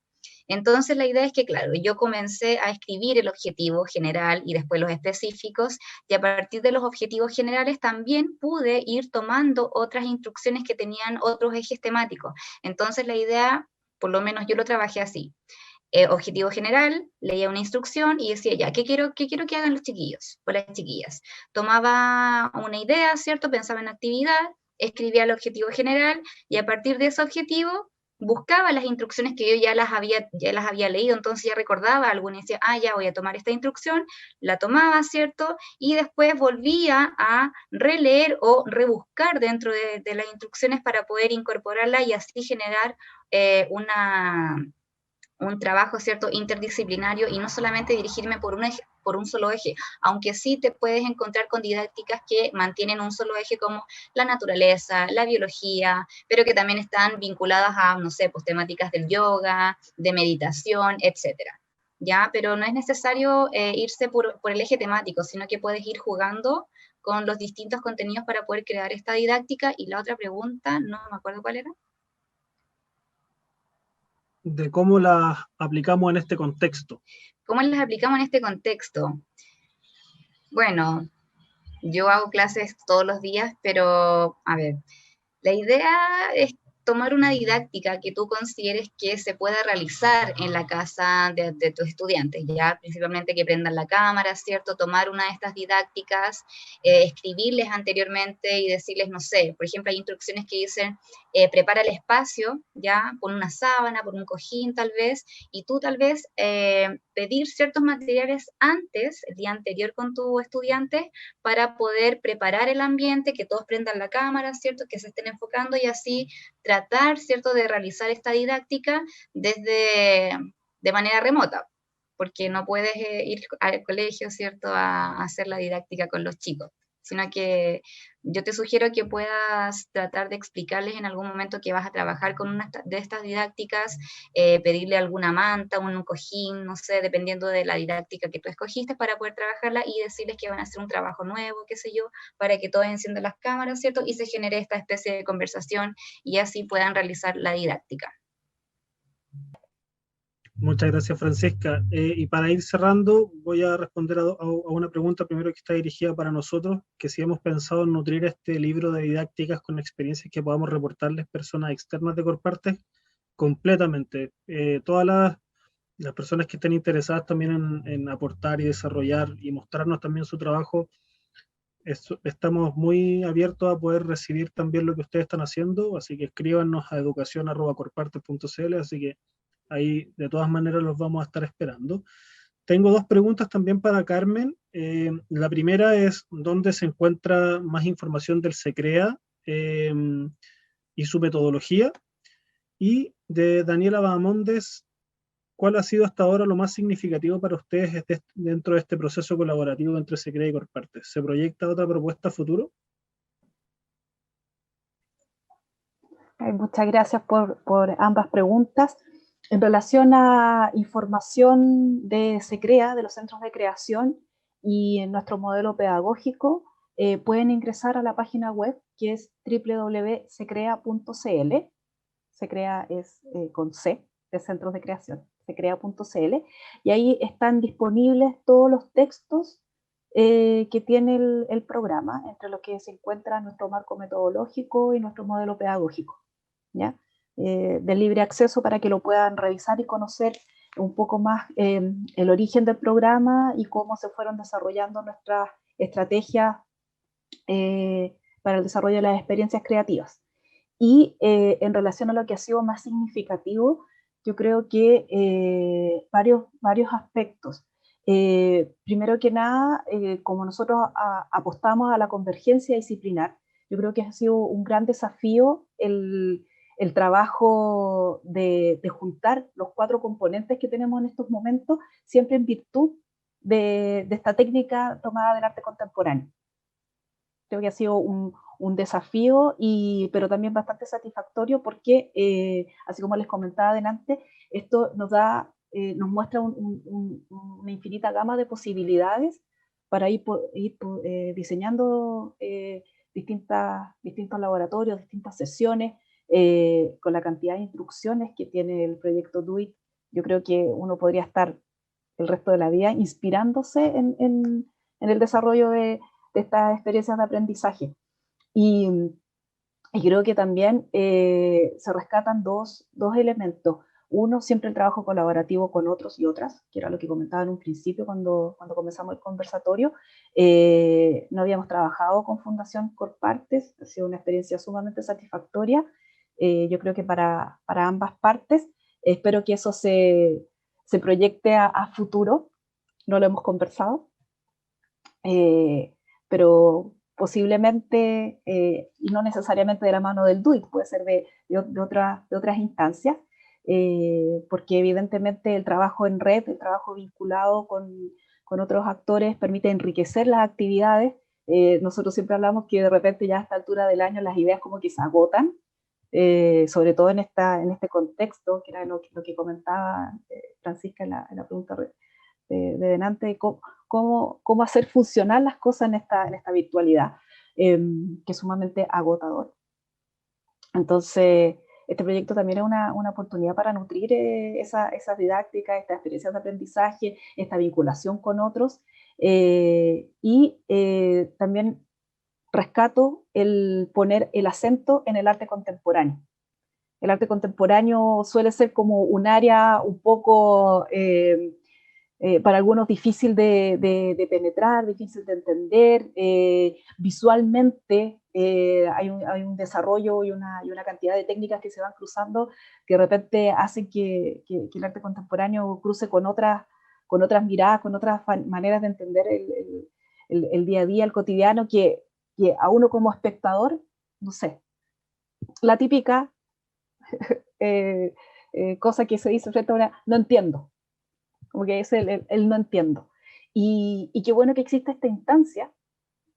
Entonces la idea es que, claro, yo comencé a escribir el objetivo general y después los específicos, y a partir de los objetivos generales también pude ir tomando otras instrucciones que tenían otros ejes temáticos. Entonces la idea, por lo menos yo lo trabajé así. Objetivo general, leía una instrucción y decía, ya, qué quiero que hagan los chiquillos o las chiquillas? Tomaba una idea, ¿cierto? Pensaba en actividad, escribía el objetivo general y a partir de ese objetivo buscaba las instrucciones que yo ya las había leído, entonces ya recordaba alguna y decía, ya voy a tomar esta instrucción, la tomaba, ¿cierto? Y después volvía a releer o rebuscar dentro de las instrucciones para poder incorporarla y así generar un trabajo, ¿cierto?, interdisciplinario y no solamente dirigirme por un solo eje, aunque sí te puedes encontrar con didácticas que mantienen un solo eje como la naturaleza, la biología, pero que también están vinculadas a, no sé, pues temáticas del yoga, de meditación, etcétera. ¿Ya? Pero no es necesario irse por el eje temático, sino que puedes ir jugando con los distintos contenidos para poder crear esta didáctica. Y la otra pregunta, no me acuerdo cuál era. De cómo las aplicamos en este contexto. ¿Cómo las aplicamos en este contexto? Bueno, yo hago clases todos los días, pero a ver, la idea es tomar una didáctica que tú consideres que se pueda realizar en la casa de tus estudiantes, ya principalmente que prendan la cámara, ¿cierto? Tomar una de estas didácticas, escribirles anteriormente y decirles, no sé, por ejemplo, hay instrucciones que dicen, prepara el espacio, ya, pon una sábana, pon un cojín tal vez, y tú tal vez pedir ciertos materiales antes, el día anterior con tu estudiante, para poder preparar el ambiente, que todos prendan la cámara, ¿cierto? Que se estén enfocando y así tratar, ¿cierto?, de realizar esta didáctica de manera remota, porque no puedes ir al colegio, ¿cierto?, a hacer la didáctica con los chicos, sino que yo te sugiero que puedas tratar de explicarles en algún momento que vas a trabajar con una de estas didácticas, pedirle alguna manta, un cojín, no sé, dependiendo de la didáctica que tú escogiste para poder trabajarla y decirles que van a hacer un trabajo nuevo, qué sé yo, para que todos enciendan las cámaras, ¿cierto? Y se genere esta especie de conversación y así puedan realizar la didáctica. Muchas gracias, Francisca. Y para ir cerrando, voy a responder a una pregunta primero que está dirigida para nosotros, que si hemos pensado en nutrir este libro de didácticas con experiencias que podamos reportarles personas externas de Corpartes, completamente. Todas las personas que estén interesadas también en aportar y desarrollar y mostrarnos también su trabajo, estamos muy abiertos a poder recibir también lo que ustedes están haciendo, así que escríbanos a educacion@corpartes.cl, así que ahí de todas maneras los vamos a estar esperando. Tengo dos preguntas también para Carmen. La primera es, ¿dónde se encuentra más información del SECREA y su metodología? Y de Daniela Bahamondes, ¿cuál ha sido hasta ahora lo más significativo para ustedes dentro de este proceso colaborativo entre SECREA y Corpartes? ¿Se proyecta otra propuesta a futuro? Muchas gracias por ambas preguntas. En relación a información de SECREA, de los centros de creación y en nuestro modelo pedagógico, pueden ingresar a la página web que es www.secrea.cl. SECREA es con C, de centros de creación, secrea.cl, y ahí están disponibles todos los textos que tiene el programa, entre los que se encuentra nuestro marco metodológico y nuestro modelo pedagógico, ¿ya? De libre acceso para que lo puedan revisar y conocer un poco más el origen del programa y cómo se fueron desarrollando nuestras estrategias para el desarrollo de las experiencias creativas. Y en relación a lo que ha sido más significativo, yo creo que varios aspectos. Primero que nada, como nosotros apostamos a la convergencia disciplinar, yo creo que ha sido un gran desafío el trabajo de juntar los 4 componentes que tenemos en estos momentos, siempre en virtud de esta técnica tomada del arte contemporáneo. Creo que ha sido un desafío, pero también bastante satisfactorio porque, así como les comentaba adelante, esto nos muestra una infinita gama de posibilidades para ir diseñando distintos laboratorios, distintas sesiones, con la cantidad de instrucciones que tiene el proyecto DOIT. Yo creo que uno podría estar el resto de la vida inspirándose en el desarrollo de estas experiencias de aprendizaje. Y creo que también se rescatan dos elementos. Uno, siempre el trabajo colaborativo con otros y otras, que era lo que comentaba en un principio cuando comenzamos el conversatorio. No habíamos trabajado con Fundación Corpartes, ha sido una experiencia sumamente satisfactoria, yo creo que para ambas partes. Espero que eso se proyecte a futuro, no lo hemos conversado, pero posiblemente, y no necesariamente de la mano del DOIT, puede ser de otras instancias, porque evidentemente el trabajo en red, el trabajo vinculado con otros actores permite enriquecer las actividades. Nosotros siempre hablamos que de repente ya a esta altura del año las ideas como que se agotan, sobre todo en este contexto, que era lo que comentaba Francisca en la pregunta de delante, cómo hacer funcionar las cosas en esta virtualidad, que es sumamente agotador. Entonces, este proyecto también es una oportunidad para nutrir esa didáctica, esta experiencia de aprendizaje, esta vinculación con otros, y también rescato el poner el acento en el arte contemporáneo. El arte contemporáneo suele ser como un área un poco, para algunos, difícil de penetrar, difícil de entender. Visualmente hay un desarrollo y una cantidad de técnicas que se van cruzando, que de repente hacen que el arte contemporáneo cruce con otras miradas, con otras maneras de entender el día a día, el cotidiano, que a uno como espectador, no sé, la típica cosa que se dice frente a una, no entiendo, como que es el no entiendo. Y qué bueno que existe esta instancia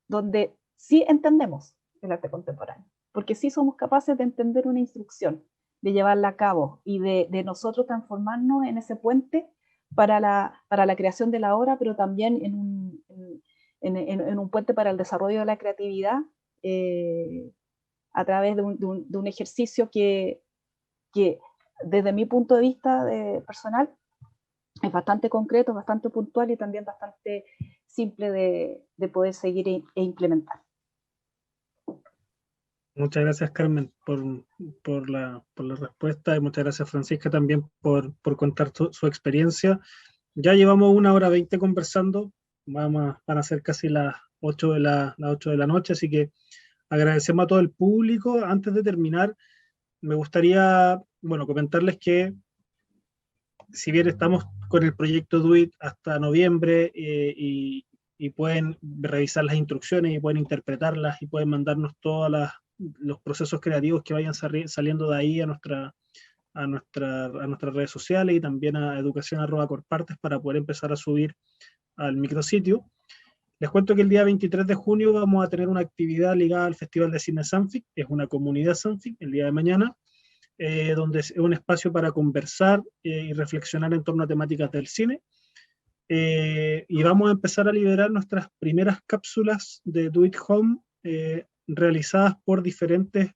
donde sí entendemos el arte contemporáneo, porque sí somos capaces de entender una instrucción, de llevarla a cabo y de nosotros transformarnos en ese puente para la creación de la obra, pero también en un puente para el desarrollo de la creatividad, a través de un ejercicio que desde mi punto de vista personal es bastante concreto, bastante puntual y también bastante simple de poder seguir e implementar. Muchas gracias, Carmen, por la respuesta, y muchas gracias, Francisca, también por contar su experiencia. Ya llevamos 1h20 conversando, van a ser casi las 8 de la noche, así que agradecemos a todo el público. Antes de terminar, me gustaría, comentarles que si bien estamos con el proyecto DOIT hasta noviembre, y pueden revisar las instrucciones y pueden interpretarlas y pueden mandarnos todos los procesos creativos que vayan saliendo de ahí a nuestras redes sociales y también a educación@corpartes para poder empezar a subir al micrositio. Les cuento que el día 23 de junio vamos a tener una actividad ligada al Festival de Cine Sanfic, es una comunidad Sanfic, el día de mañana, donde es un espacio para conversar y reflexionar en torno a temáticas del cine. Y vamos a empezar a liberar nuestras primeras cápsulas de Do It Home, realizadas por diferentes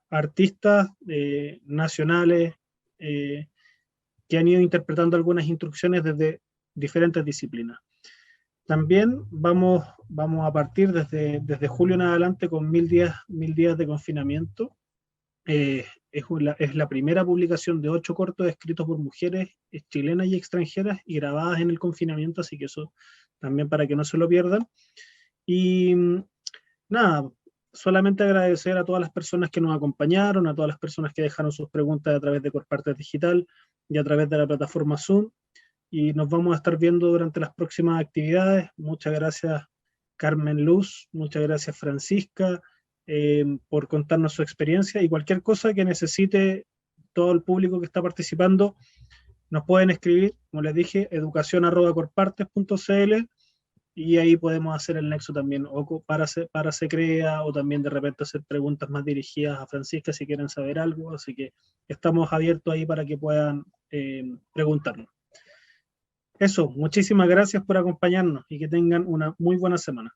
artistas nacionales, que han ido interpretando algunas instrucciones desde diferentes disciplinas. También vamos a partir desde julio en adelante con 1000 días de confinamiento. Es la primera publicación de 8 cortos escritos por mujeres chilenas y extranjeras y grabadas en el confinamiento, así que eso también para que no se lo pierdan. Y nada, solamente agradecer a todas las personas que nos acompañaron, a todas las personas que dejaron sus preguntas a través de Corpartes Digital y a través de la plataforma Zoom, y nos vamos a estar viendo durante las próximas actividades. Muchas gracias, Carmen Luz, muchas gracias, Francisca, por contarnos su experiencia, y cualquier cosa que necesite todo el público que está participando, nos pueden escribir, como les dije, educación@corpartes.cl, y ahí podemos hacer el nexo también, o para Secrea, o también de repente hacer preguntas más dirigidas a Francisca si quieren saber algo, así que estamos abiertos ahí para que puedan preguntarnos. Eso, muchísimas gracias por acompañarnos y que tengan una muy buena semana.